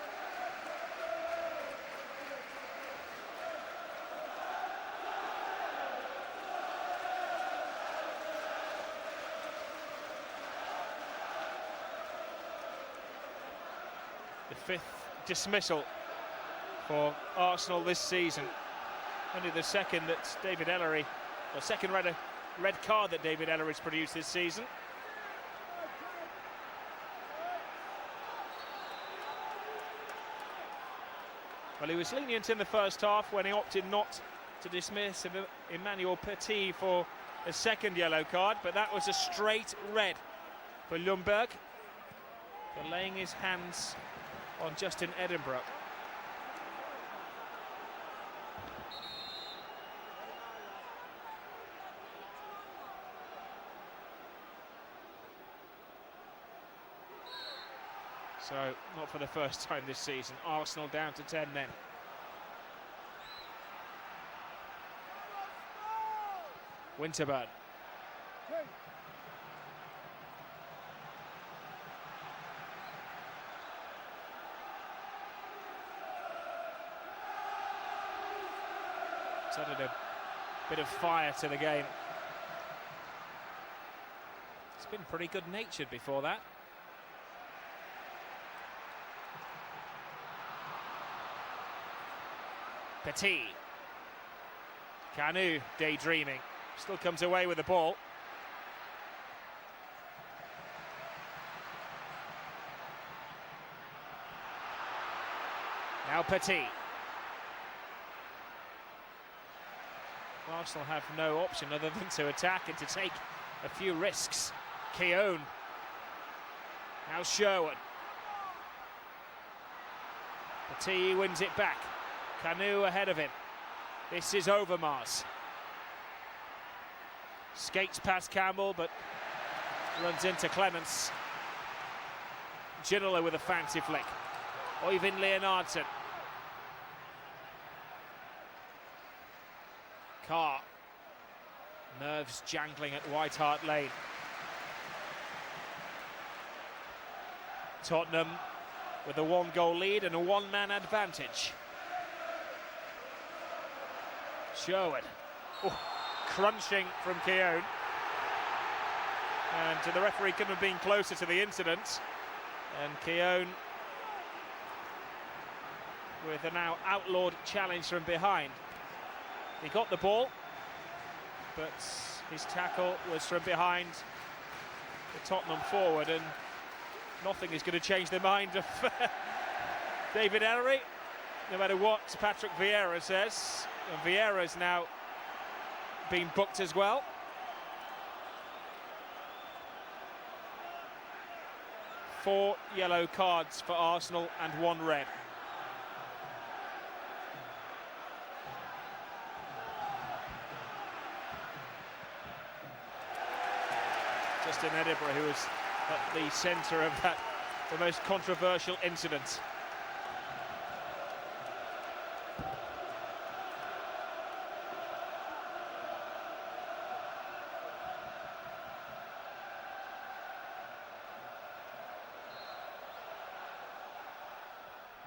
The 5th dismissal for Arsenal this season. Only the second that David Ellery, or second red card that David Ellery's produced this season. Well, he was lenient in the first half when he opted not to dismiss Emmanuel Petit for a second yellow card, but that was a straight red for Lundberg for laying his hands on Justin Edinburgh. So, not for the first time this season. Arsenal down to 10 men. Winterburn. It's added a bit of fire to the game. It's been pretty good-natured before that. Petit. Kanu daydreaming. Still comes away with the ball. Now Petit. Arsenal have no option other than to attack and to take a few risks. Keown. Now Sherwood. Petit wins it back. Kanu ahead of him. This is Overmars. Skates past Campbell, but runs into Clements. Ginola with a fancy flick. Oyvind Leonardson. Carr. Nerves jangling at White Hart Lane. Tottenham with a one-goal lead and a one-man advantage. Sherwood. Oh, crunching from Keown. And the referee couldn't have been closer to the incident. And Keown with a now outlawed challenge from behind. He got the ball, but his tackle was from behind the Tottenham forward, and nothing is going to change the mind of David Ellery, no matter what Patrick Vieira says. And Vieira's now been booked as well. Four yellow cards for Arsenal and one red. Justin Edinburgh, who was at the centre of that, the most controversial incident.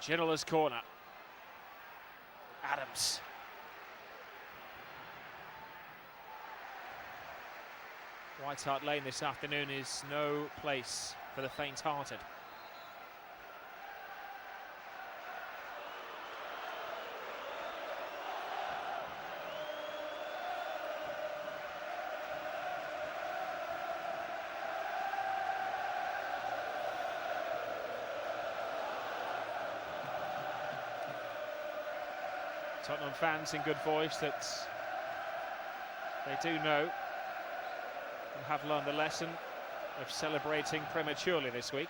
Ginola's corner. Adams. White Hart Lane this afternoon is no place for the faint-hearted. Tottenham fans in good voice that they do know and have learned the lesson of celebrating prematurely this week.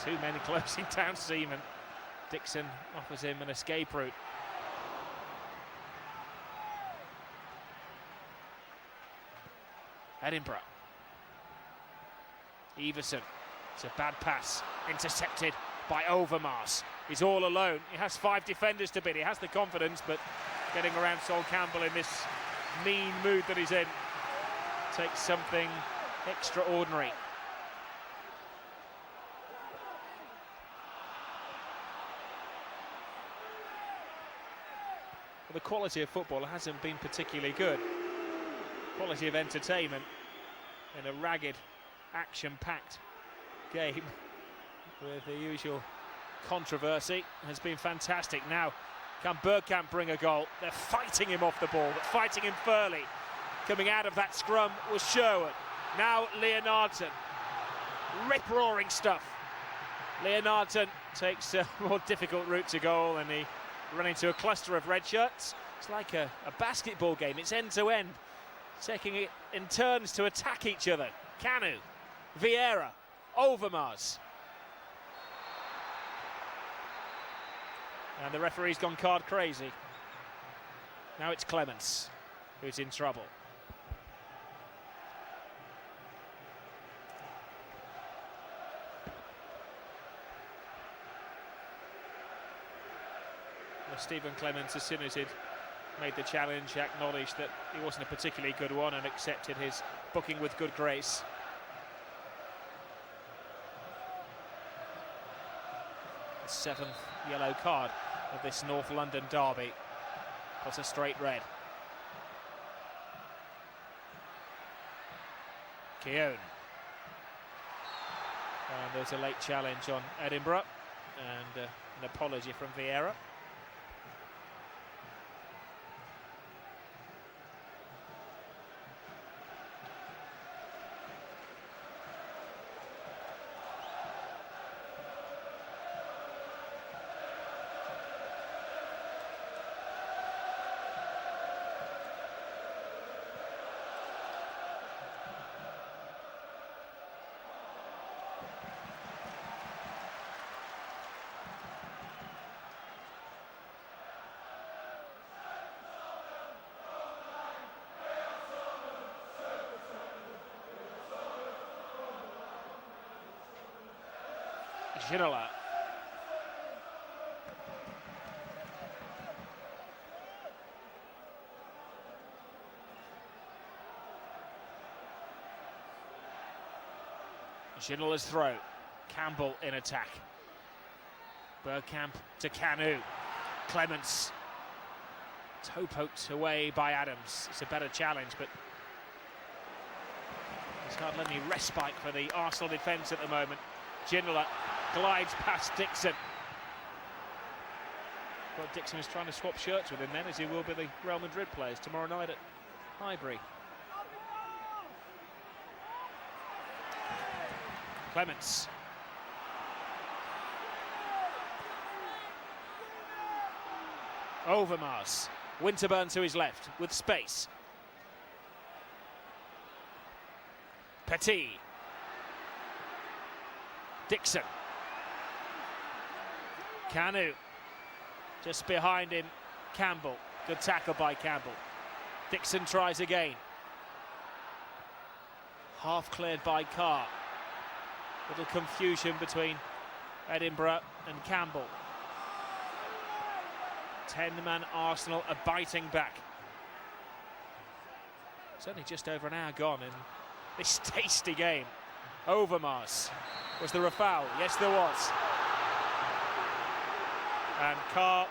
Two men closing down Seaman. Dixon offers him an escape route. Edinburgh. Everson. It's a bad pass, intercepted by Overmars. He's all alone. He has five defenders to beat. He has the confidence, but getting around Sol Campbell in this mean mood that he's in takes something extraordinary. Well, the quality of football hasn't been particularly good. Quality of entertainment in a ragged, action-packed game with the usual controversy has been fantastic. Now, can Bergkamp bring a goal? They're fighting him off the ball, but fighting him fairly. Coming out of that scrum was Sherwood. Now Leonardson. Rip-roaring stuff. Leonardson takes a more difficult route to goal, and he ran into a cluster of red shirts. It's like a basketball game. It's end-to-end, taking it in turns to attack each other. Kanu, Vieira, Overmars. And the referee's gone card crazy. Now it's Clements who's in trouble. Stephen Clements, as soon as he'd made the challenge, acknowledged that he wasn't a particularly good one and accepted his booking with good grace. The 7th yellow card of this North London derby, plus a straight red. Keown. And there's a late challenge on Edinburgh, and an apology from Vieira. Ginola. Ginola's throw. Campbell in attack. Bergkamp to Kanu. Clements. Toe poked away by Adams. It's a better challenge, but there's hardly any respite for the Arsenal defence at the moment. Ginola glides past Dixon. Well, Dixon is trying to swap shirts with him then, as he will be the Real Madrid players tomorrow night at Highbury. Clements. Overmars. Winterburn to his left with space. Petit. Dixon. Kanu. Just behind him, Campbell. Good tackle by Campbell. Dixon tries again. Half cleared by Carr. Little confusion between Edinburgh and Campbell. 10-man Arsenal are biting back. It's only just over an hour gone in this tasty game. Overmars. Was there a foul? Yes, there was. And Carr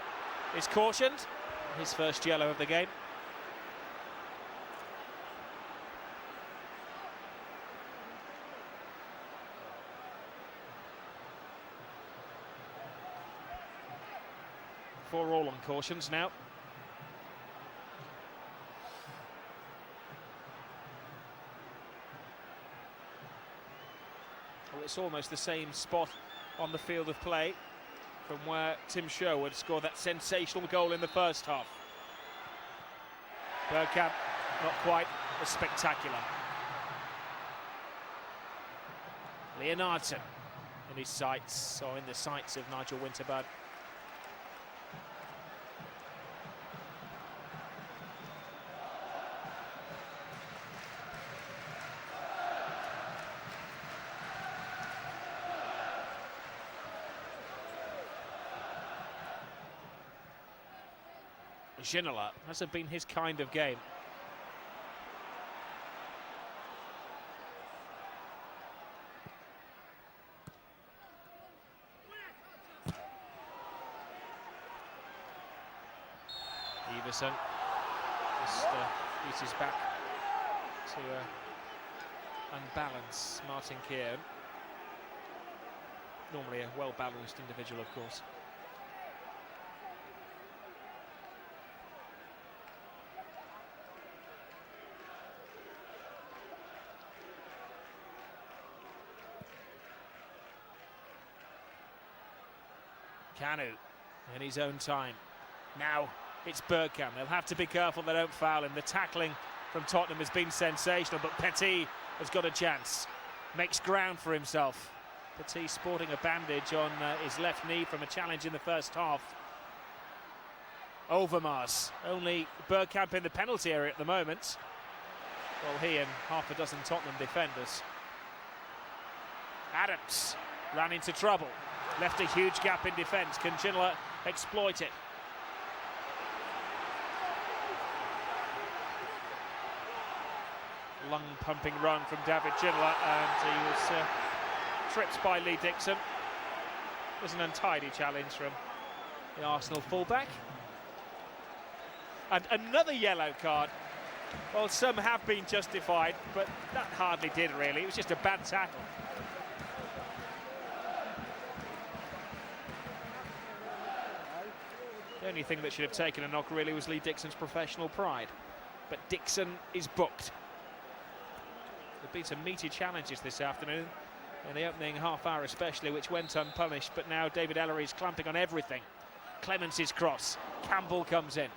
is cautioned. His first yellow of the game. Four all on cautions now. Well, it's almost the same spot on the field of play from where Tim Sherwood scored that sensational goal in the first half. Bergkamp, not quite as spectacular. Leonardson in his sights, or in the sights of Nigel Winterburn. Ginola hasn't been his kind of game. Everson just uses back to unbalance Martin Keown. Normally a well-balanced individual, of course. Kanu in his own time. Now it's Bergkamp. They'll have to be careful they don't foul him. The tackling from Tottenham has been sensational, but Petit has got a chance. Makes ground for himself. Petit sporting a bandage on his left knee from a challenge in the first half. Overmars. Only Bergkamp in the penalty area at the moment. Well, he and half a dozen Tottenham defenders. Adams ran into trouble. Left a huge gap in defence. Can Ginola exploit it? lung-pumping run from David Ginola, and he was tripped by Lee Dixon. It was an untidy challenge from the Arsenal fullback. And another yellow card. Well, some have been justified, but that hardly did, really. It was just a bad tackle. The only thing that should have taken a knock, really, was Lee Dixon's professional pride. But Dixon is booked. There have been some meaty challenges this afternoon, in the opening half hour especially, which went unpunished, but now David Ellery's clamping on everything. Clemence's cross. Campbell comes in.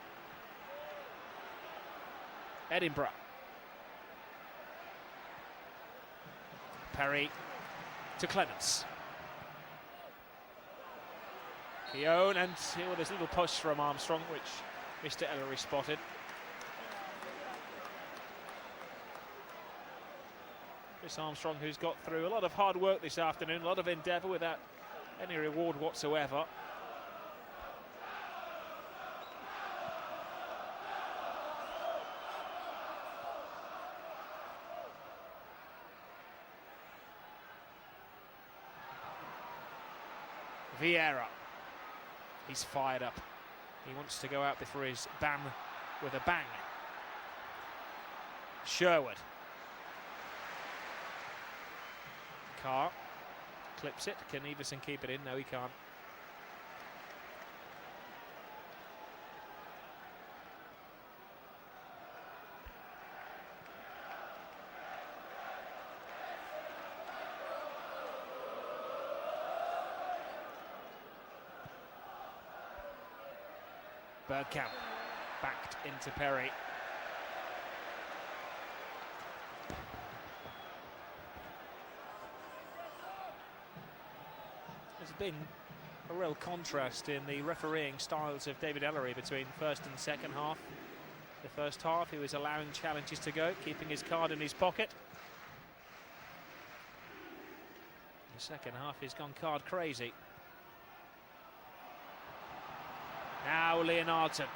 Edinburgh. Perry to Clemence. Keown, and here with this little push from Armstrong, which Mr. Ellery spotted. Chris Armstrong, who's got through a lot of hard work this afternoon, a lot of endeavour without any reward whatsoever. Vieira, he's fired up. He wants to go out before his ban with a bang. Sherwood. Carr clips it. Can Everson keep it in? No, he can't. Bergkamp backed into Perry. There's been a real contrast in the refereeing styles of David Ellery between first and second half. The first half, he was allowing challenges to go, keeping his card in his pocket. The second half, he's gone card crazy. Now Leonardson.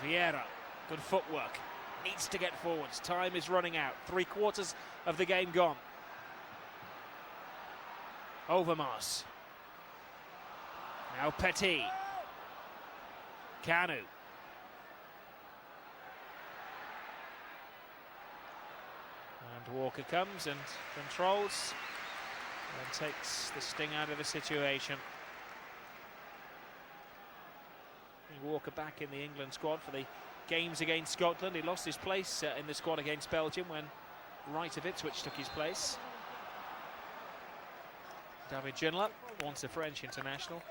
Vieira, good footwork, needs to get forwards. Time is running out. 3/4 of the game gone. Overmars. Now Petit. Kanu. And Walker comes and controls and takes the sting out of the situation. Walker back in the England squad for the games against Scotland. He lost his place in the squad against Belgium when Wright of Ipswich took his place. David Ginola, once a French international,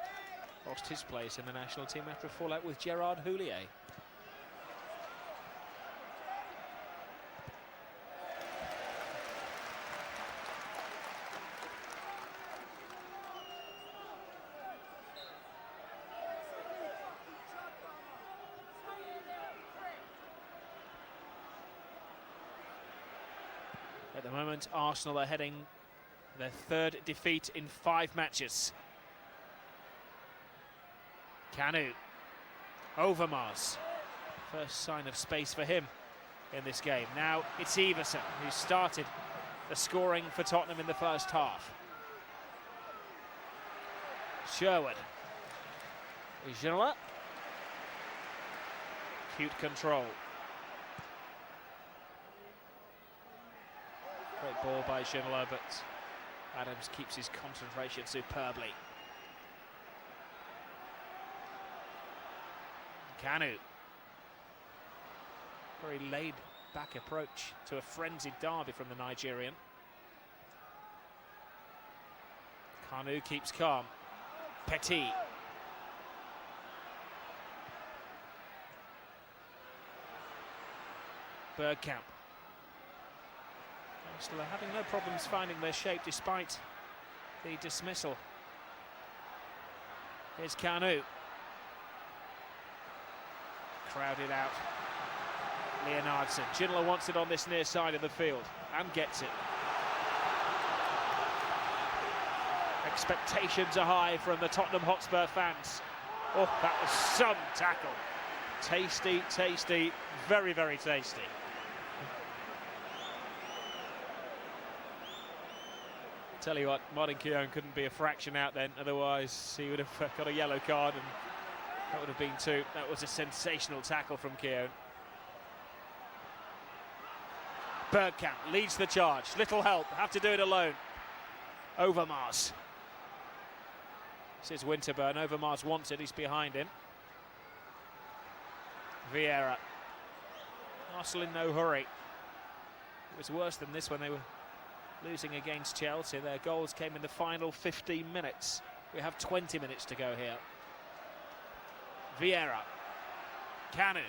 lost his place in the national team after a fallout with Gerard Houllier. At the moment, Arsenal are heading their third defeat in 5 matches. Kanu. Overmars. First sign of space for him in this game. Now it's Everson who started the scoring for Tottenham in the first half. Sherwood. Ginola. Cute control. Great ball by Ginola, but Adams keeps his concentration superbly. Kanu. Very laid-back approach to a frenzied derby from the Nigerian. Kanu keeps calm. Petit. Bergkamp. Arsenal are having no problems finding their shape despite the dismissal. Here's Kanu. Crowded out. Leonardson. Ginola wants it on this near side of the field and gets it. Expectations are high from the Tottenham Hotspur fans. Oh, that was some tackle. Tasty, tasty, very, very tasty. Tell you what, Martin Keown couldn't be a fraction out then, otherwise he would have got a yellow card and that would have been two. That was a sensational tackle from Keown. Bergkamp leads the charge, little help, have to do it alone. Overmars. This is Winterburn, Overmars wants it, he's behind him. Vieira. Arsenal in no hurry. It was worse than this when they were losing against Chelsea. Their goals came in the final 15 minutes. We have 20 minutes to go here. Vieira. Kanu.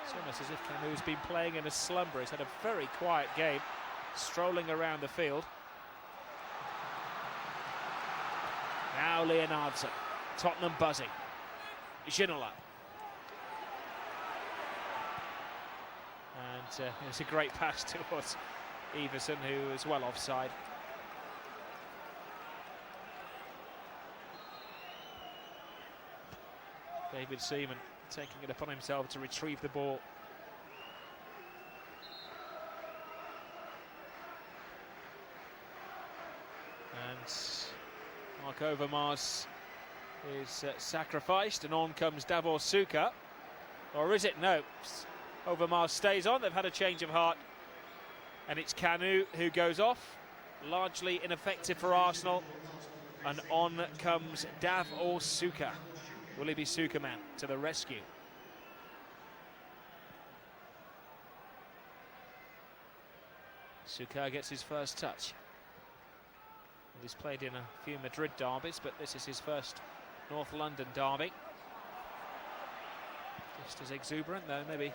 It's almost as if Kanu's been playing in a slumber. He's had a very quiet game, strolling around the field. Now Leonardson. Tottenham buzzing. Ginola. And it's a great pass towards Everson, who is well offside. David Seaman taking it upon himself to retrieve the ball. And Mark Overmars is sacrificed, and on comes Davor Suker. Or is it? No. Overmars stays on. They've had a change of heart. And it's Kanu who goes off. Largely ineffective for Arsenal. And on comes Davor Suker. Will he be Sukerman to the rescue? Suker gets his first touch. He's played in a few Madrid derbies, but this is his first North London derby. Just as exuberant, though maybe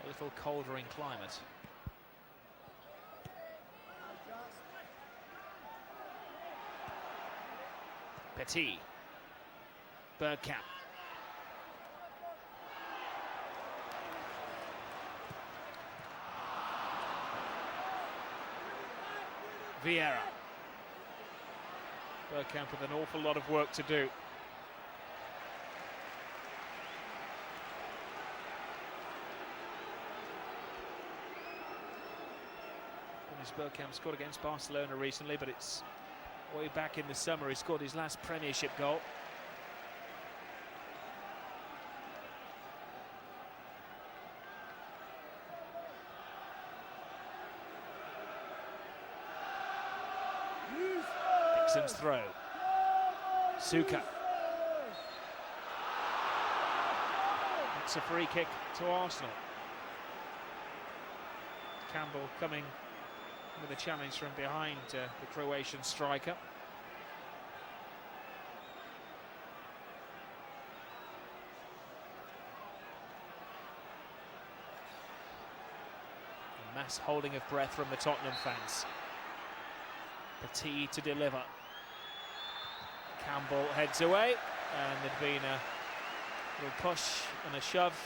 a little colder in climate. Petit. Bergkamp. Vieira. Bergkamp with an awful lot of work to do. Bergkamp scored against Barcelona recently, but it's way back in the summer. He scored his last Premiership goal. Dixon's throw. Suker. It's a free kick to Arsenal. Campbell coming with a challenge from behind the Croatian striker. A mass holding of breath from the Tottenham fans. Petit to deliver. Campbell heads away, and there'd been a little push and a shove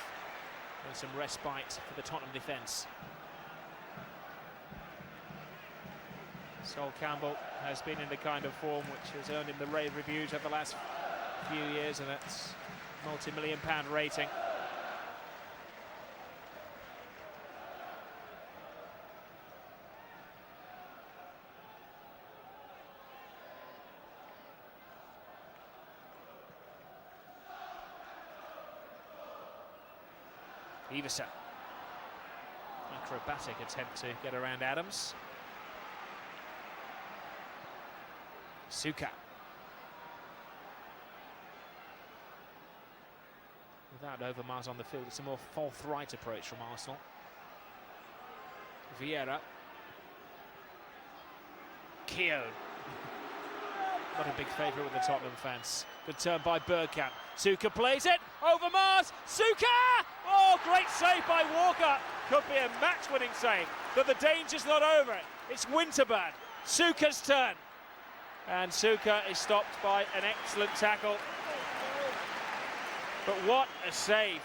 and some respite for the Tottenham defence. Sol Campbell has been in the kind of form which has earned him the rave reviews over the last few years, and that's multi-million-pound rating. Everson. Acrobatic attempt to get around Adams. Suker. Without Overmars on the field, it's a more forthright approach from Arsenal. Vieira. Keown. Not a big favourite with the Tottenham fans. Good turn by Bergkamp. Suker plays it. Overmars. Suker! Oh, great save by Walker. Could be a match-winning save, but the danger's not over. It's Winterburn. Suker's turn. And Suker is stopped by an excellent tackle. But what a save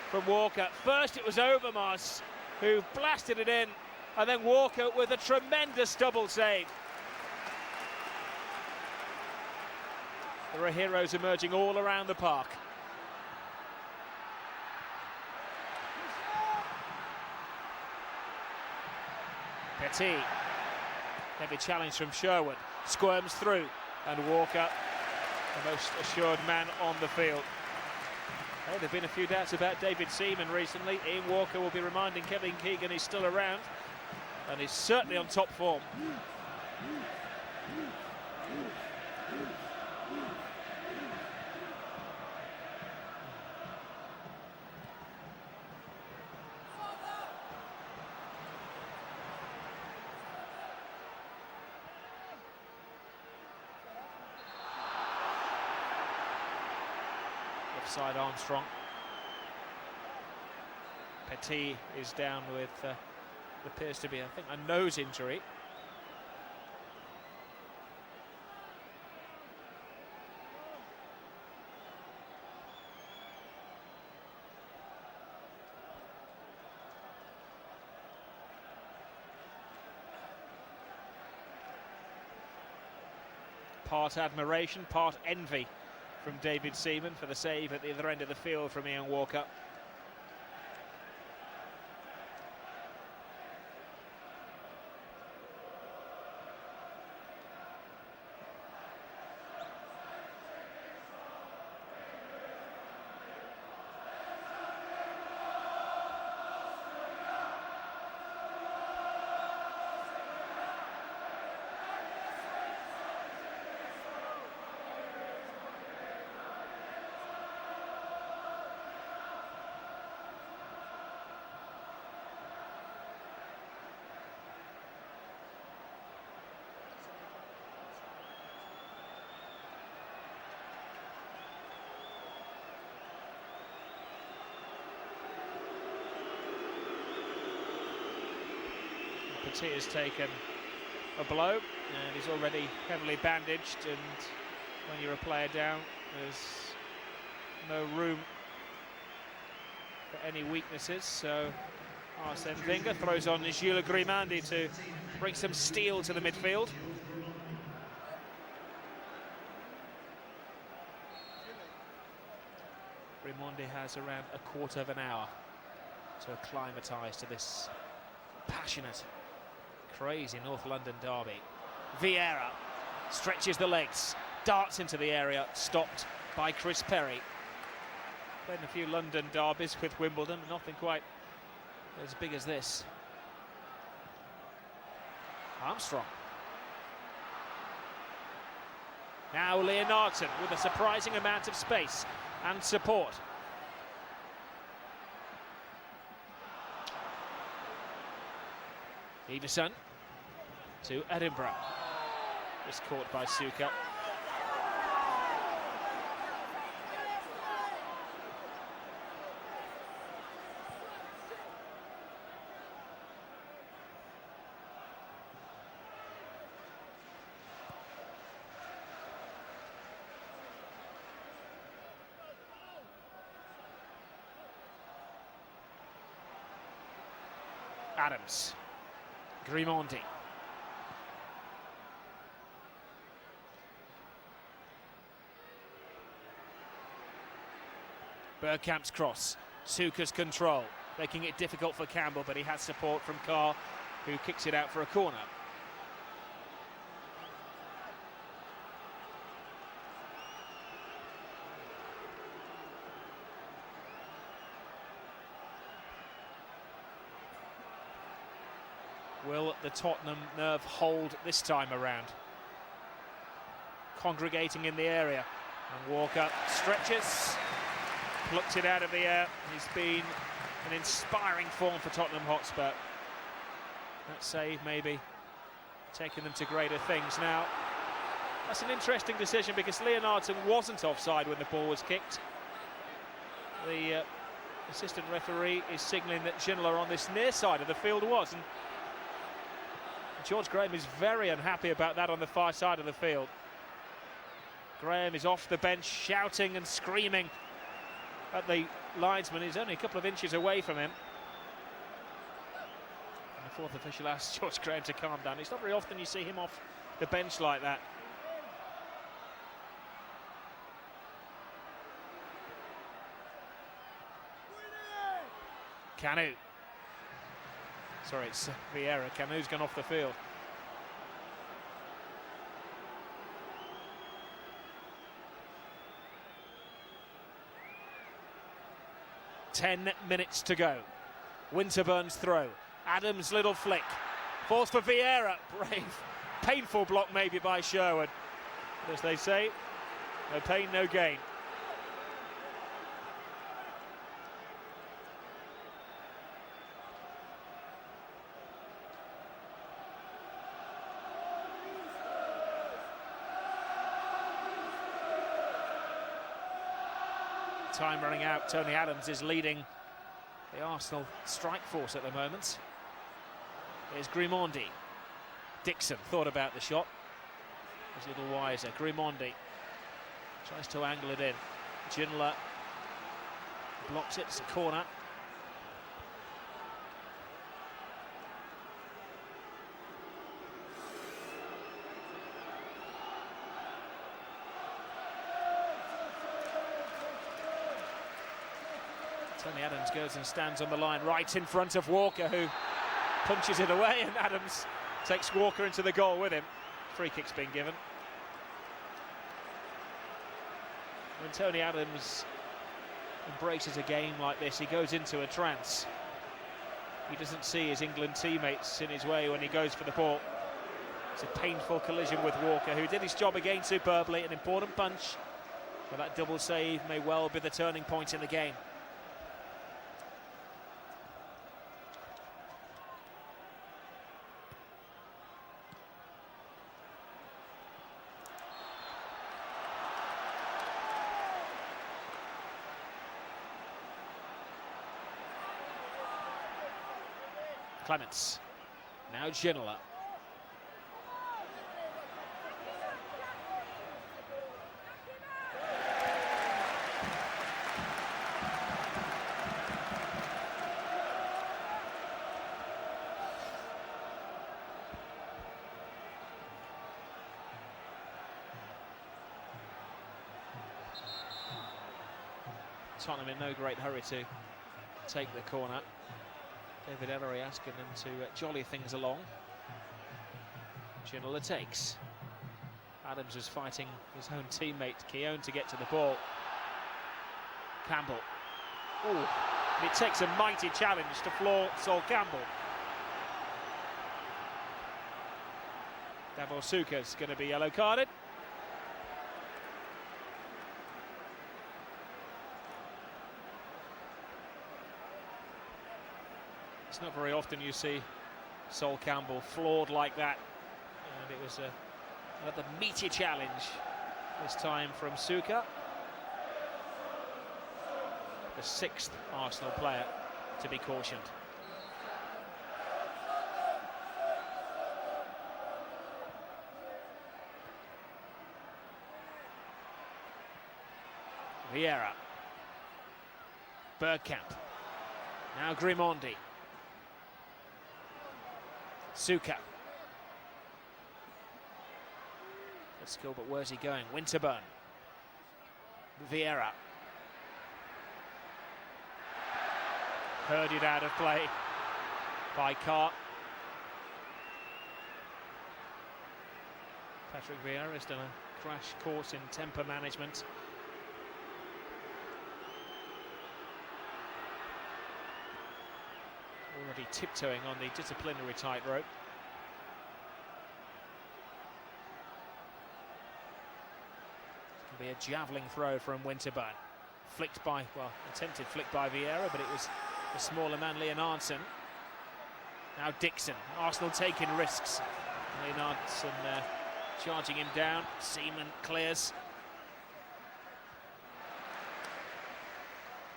from Walker. First it was Overmars who blasted it in, and then Walker with a tremendous double save. There are heroes emerging all around the park. Petit. Heavy challenge from Sherwood. Squirms through, and Walker, the most assured man on the field. Hey, there have been a few doubts about David Seaman recently. Ian Walker will be reminding Kevin Keegan he's still around, and he's certainly on top form. Offside Armstrong. Petit is down with appears to be, I think, a nose injury. Part admiration, part envy from David Seaman for the save at the other end of the field from Ian Walker. Petit has taken a blow and he's already heavily bandaged, and when you're a player down, there's no room for any weaknesses, so Arsene Wenger throws on Jules Grimandi to bring some steel to the midfield. Grimandi has around a quarter of an hour to acclimatise to this passionate, crazy North London derby. Vieira stretches the legs, darts into the area, stopped by Chris Perry. Played in a few London derbies with Wimbledon, nothing quite as big as this. Armstrong. Now Leonardson with a surprising amount of space and support. Everson to Edinburgh. Just caught by Suka. Adams. Grimandi. Bergkamp's cross. Suka's control, making it difficult for Campbell, but he has support from Carr, who kicks it out for a corner. Will the Tottenham nerve hold this time around? Congregating in the area, and Walker stretches, plucked it out of the air. He's been an inspiring form for Tottenham Hotspur. That save maybe taking them to greater things. Now, that's an interesting decision because Leonardson wasn't offside when the ball was kicked. The assistant referee is signalling that Ginola on this near side of the field was, and George Graham is very unhappy about that on the far side of the field. Graham is off the bench shouting and screaming at the linesman. He's only a couple of inches away from him. And the fourth official asks George Graham to calm down. It's not very often you see him off the bench like that. Canu. Sorry, it's Vieira. Canu's gone off the field. Ten minutes to go. Winterburn's throw. Adams' little flick. Falls for Vieira. Brave. Painful block maybe by Sherwood. As they say, no pain, no gain. Time running out. Tony Adams is leading the Arsenal strike force at the moment. Here's Grimondi. Dixon thought about the shot. Was a little wiser. Grimondi tries to angle it in. Ginola blocks it. It's a corner. Tony Adams goes and stands on the line right in front of Walker, who punches it away, and Adams takes Walker into the goal with him. Free kick's been given. When Tony Adams embraces a game like this, he goes into a trance. He doesn't see his England teammates in his way when he goes for the ball. It's a painful collision with Walker, who did his job again superbly. An important punch, but that double save may well be the turning point in the game. Clements, now Ginola. Tottenham in no great hurry to take the corner. David Ellery asking them to jolly things along. Ginola takes. Adams was fighting his own teammate Keown to get to the ball. Campbell. Ooh, it takes a mighty challenge to floor Sol Campbell. Davor Suka's going to be yellow carded. It's not very often you see Sol Campbell floored like that, and it was another meaty challenge, this time from Suka, the sixth Arsenal player to be cautioned. Vieira, Bergkamp, now Grimondi. Suka. Let's go, but where's he going? Winterburn. Vieira. Herded out of play by Carr. Patrick Vieira has done a crash course in temper management. Already tiptoeing on the disciplinary tightrope. It'll be a javelin throw from Winterburn. Flicked by, well, attempted flick by Vieira, but it was the smaller man, Leonardson. Now Dixon. Arsenal taking risks. Leonardson charging him down. Seaman clears.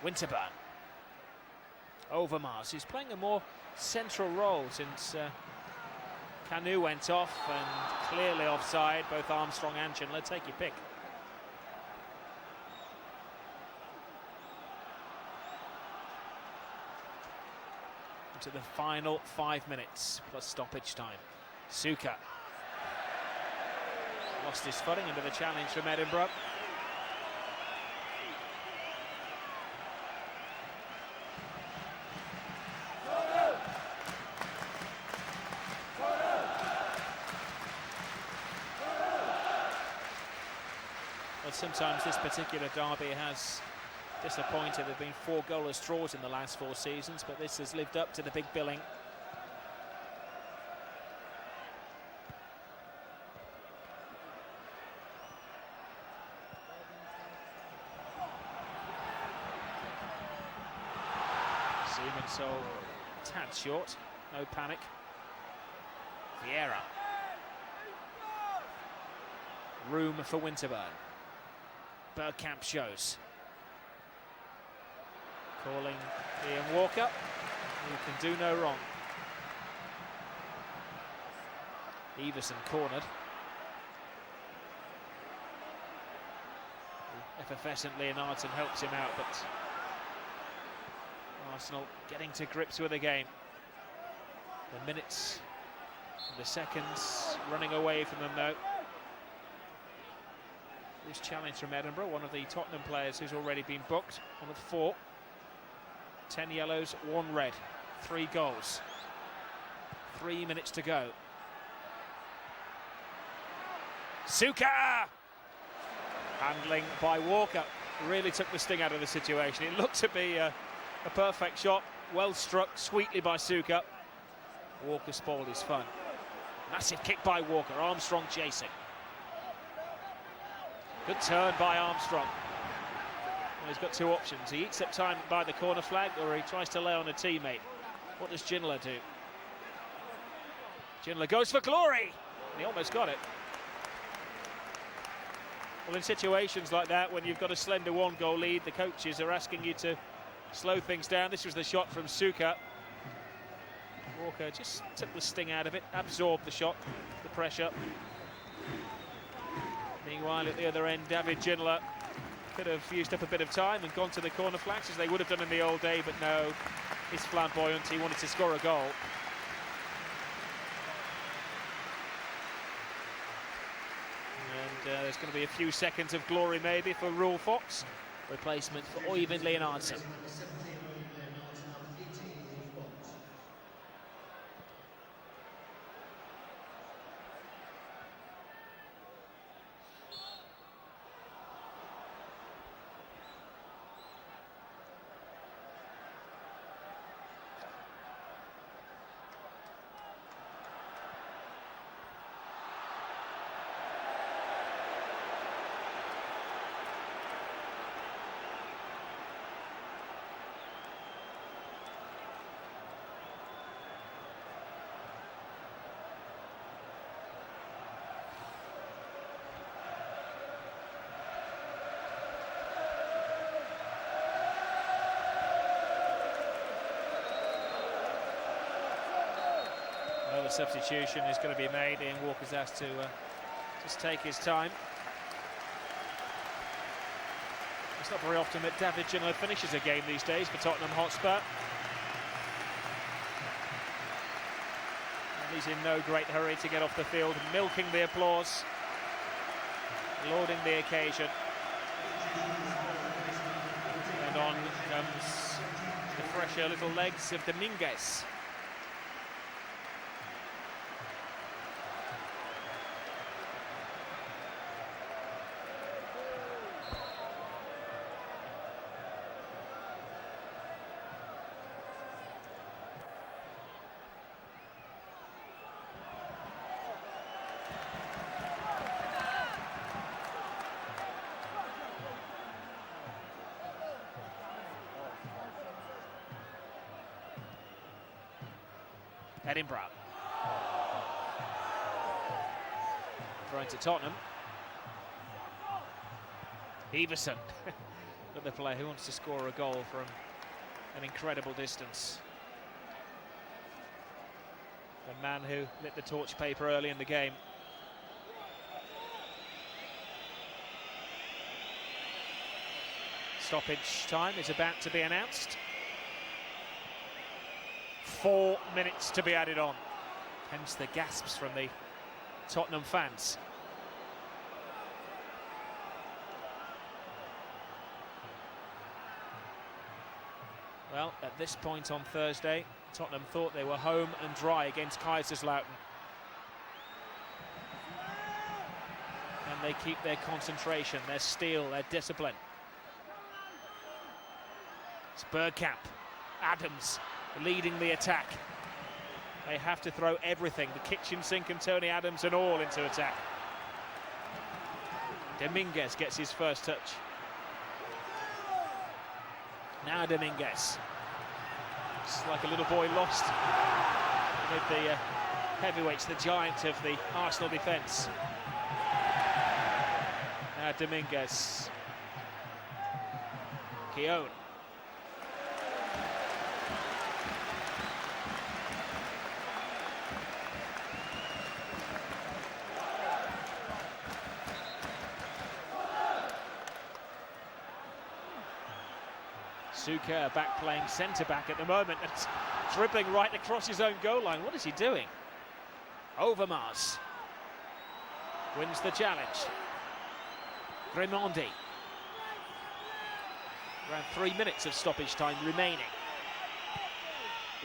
Winterburn. Overmars, who's playing a more central role since Canu went off, and clearly offside. Both Armstrong and Ginola, take your pick. To the final 5 minutes plus stoppage time. Suka lost his footing under the challenge from Edinburgh. Well, sometimes this particular derby has disappointed. There have been 4 goalless draws in the last 4 seasons, but this has lived up to the big billing. Seaman so tad short, no panic. Vieira. Room for Winterburn. Bergkamp shows. Calling Ian Walker, who can do no wrong. Everson cornered. The effervescent Leonardson helps him out, but Arsenal getting to grips with the game. The minutes, the seconds running away from them though. This challenge from Edinburgh, one of the Tottenham players who's already been booked on the 4. 10 yellows, 1 red, 3 goals. 3 minutes to go. Suka! Handling by Walker really took the sting out of the situation. It looked to be a perfect shot, well struck sweetly by Suka. Walker spoiled his fun. Massive kick by Walker, Armstrong chasing. Good turn by Armstrong. Well, he's got 2 options. He eats up time by the corner flag, or he tries to lay on a teammate. What does Ginola do? Ginola goes for glory! And he almost got it. Well, in situations like that, when you've got a slender 1-goal lead, the coaches are asking you to slow things down. This was the shot from Suka. Walker just took the sting out of it, absorbed the shot, the pressure. Meanwhile, at the other end, David Ginola could have used up a bit of time and gone to the corner flags as they would have done in the old day, but no, he's flamboyant. He wanted to score a goal. And there's going to be a few seconds of glory maybe for Rule Fox. Replacement for Øyvind Leonardson. The substitution is going to be made. Ian Walker's asked to just take his time. It's not very often that David Ginola finishes a game these days for Tottenham Hotspur. And he's in no great hurry to get off the field, milking the applause, lauding the occasion. And on comes the fresher little legs of Dominguez. Edinburgh. Throwing to Tottenham. Everson. Another player who wants to score a goal from an incredible distance. The man who lit the torch paper early in the game. Stoppage time is about to be announced. 4 minutes to be added on. Hence the gasps from the Tottenham fans. Well, at this point on Thursday, Tottenham thought they were home and dry against Kaiserslautern. And they keep their concentration, their steel, their discipline. It's Bergkamp, Adams leading the attack. They have to throw everything, the kitchen sink and Tony Adams and all, into attack. Dominguez gets his first touch. Now Dominguez. It's like a little boy lost with the heavyweights, the giant of the Arsenal defence. Now Dominguez. Keown. Suker back playing centre-back at the moment and dribbling right across his own goal line. What is he doing? Overmars wins the challenge. Grimondi. Around 3 minutes of stoppage time remaining.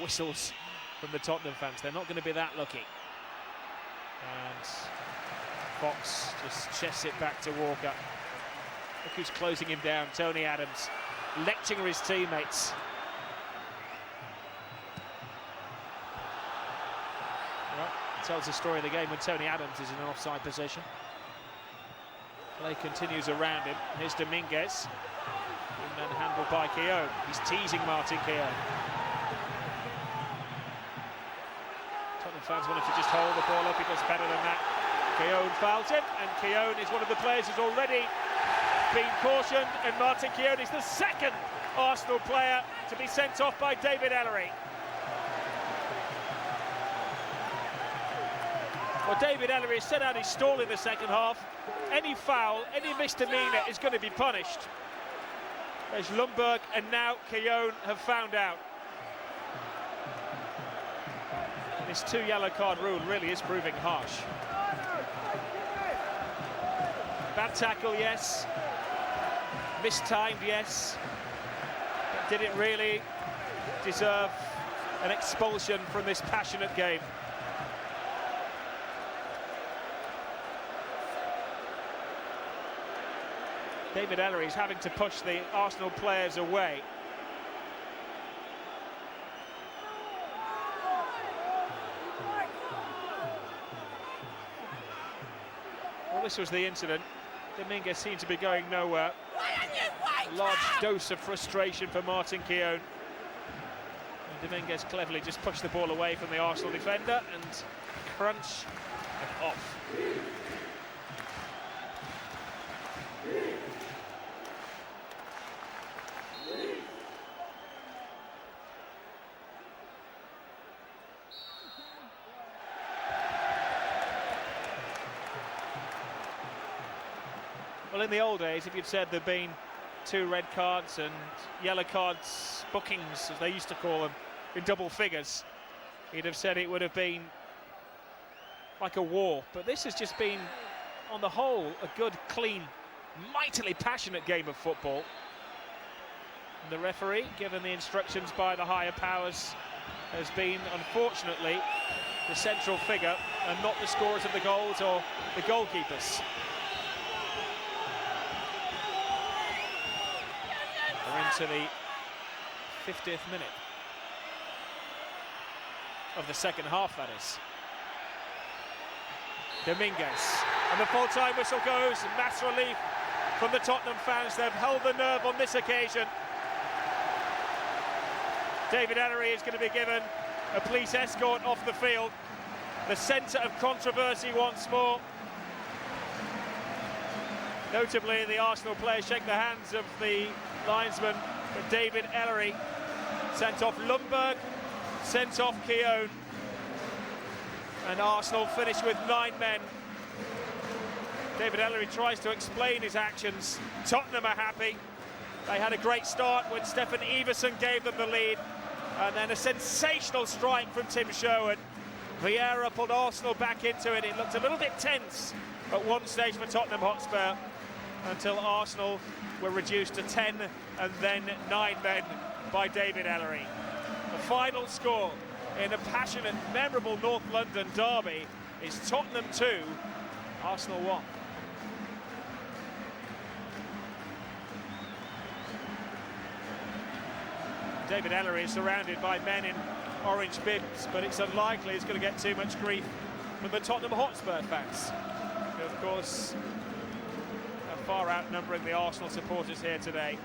Whistles from the Tottenham fans. They're not going to be that lucky. And Fox just chests it back to Walker. Look who's closing him down, Tony Adams. Lecturing his teammates. Well, tells the story of the game when Tony Adams is in an offside position. Play continues around him. Here's Dominguez. And then handled by Keown. He's teasing Martin Keown. Tottenham fans wanted to just hold the ball up. He does better than that. Keown fouls him, and Keown is one of the players who's already been cautioned, and Martin Keown is the second Arsenal player to be sent off by David Ellery. Well, David Ellery has set out his stall in the second half. Any foul, any misdemeanour is going to be punished. There's Ljungberg and now Keown have found out. This 2 yellow card rule really is proving harsh. Bad tackle, yes. Mistimed, yes. But did it really deserve an expulsion from this passionate game? David Ellery is having to push the Arsenal players away. Well, this was the incident. Dominguez seemed to be going nowhere. A large dose of frustration for Martin Keown. And Dominguez cleverly just pushed the ball away from the Arsenal defender and crunch and off. Well, in the old days, if you'd said there'd been 2 red cards and yellow cards, bookings, as they used to call them, in double figures, you'd have said it would have been like a war. But this has just been, on the whole, a good, clean, mightily passionate game of football. And the referee, given the instructions by the higher powers, has been, unfortunately, the central figure and not the scorers of the goals or the goalkeepers. We're into the 50th minute of the second half, that is. Dominguez, and the full-time whistle goes, and mass relief from the Tottenham fans. They've held the nerve on this occasion. David Ellery is going to be given a police escort off the field. The centre of controversy once more. Notably, the Arsenal players shake the hands of the linesman, but David Ellery sent off Ljungberg, sent off Keown, and Arsenal finish with 9 men. David Ellery tries to explain his actions. Tottenham are happy. They had a great start when Stefan Iversen gave them the lead, and then a sensational strike from Tim Sherwood. Vieira pulled Arsenal back into it. It looked a little bit tense at one stage for Tottenham Hotspur, until Arsenal were reduced to 10 and then 9 men by David Ellery. The final score in a passionate, memorable North London derby is Tottenham 2, Arsenal 1. David Ellery is surrounded by men in orange bibs, but it's unlikely he's going to get too much grief from the Tottenham Hotspur fans, who of course are far outnumbering the Arsenal supporters here today.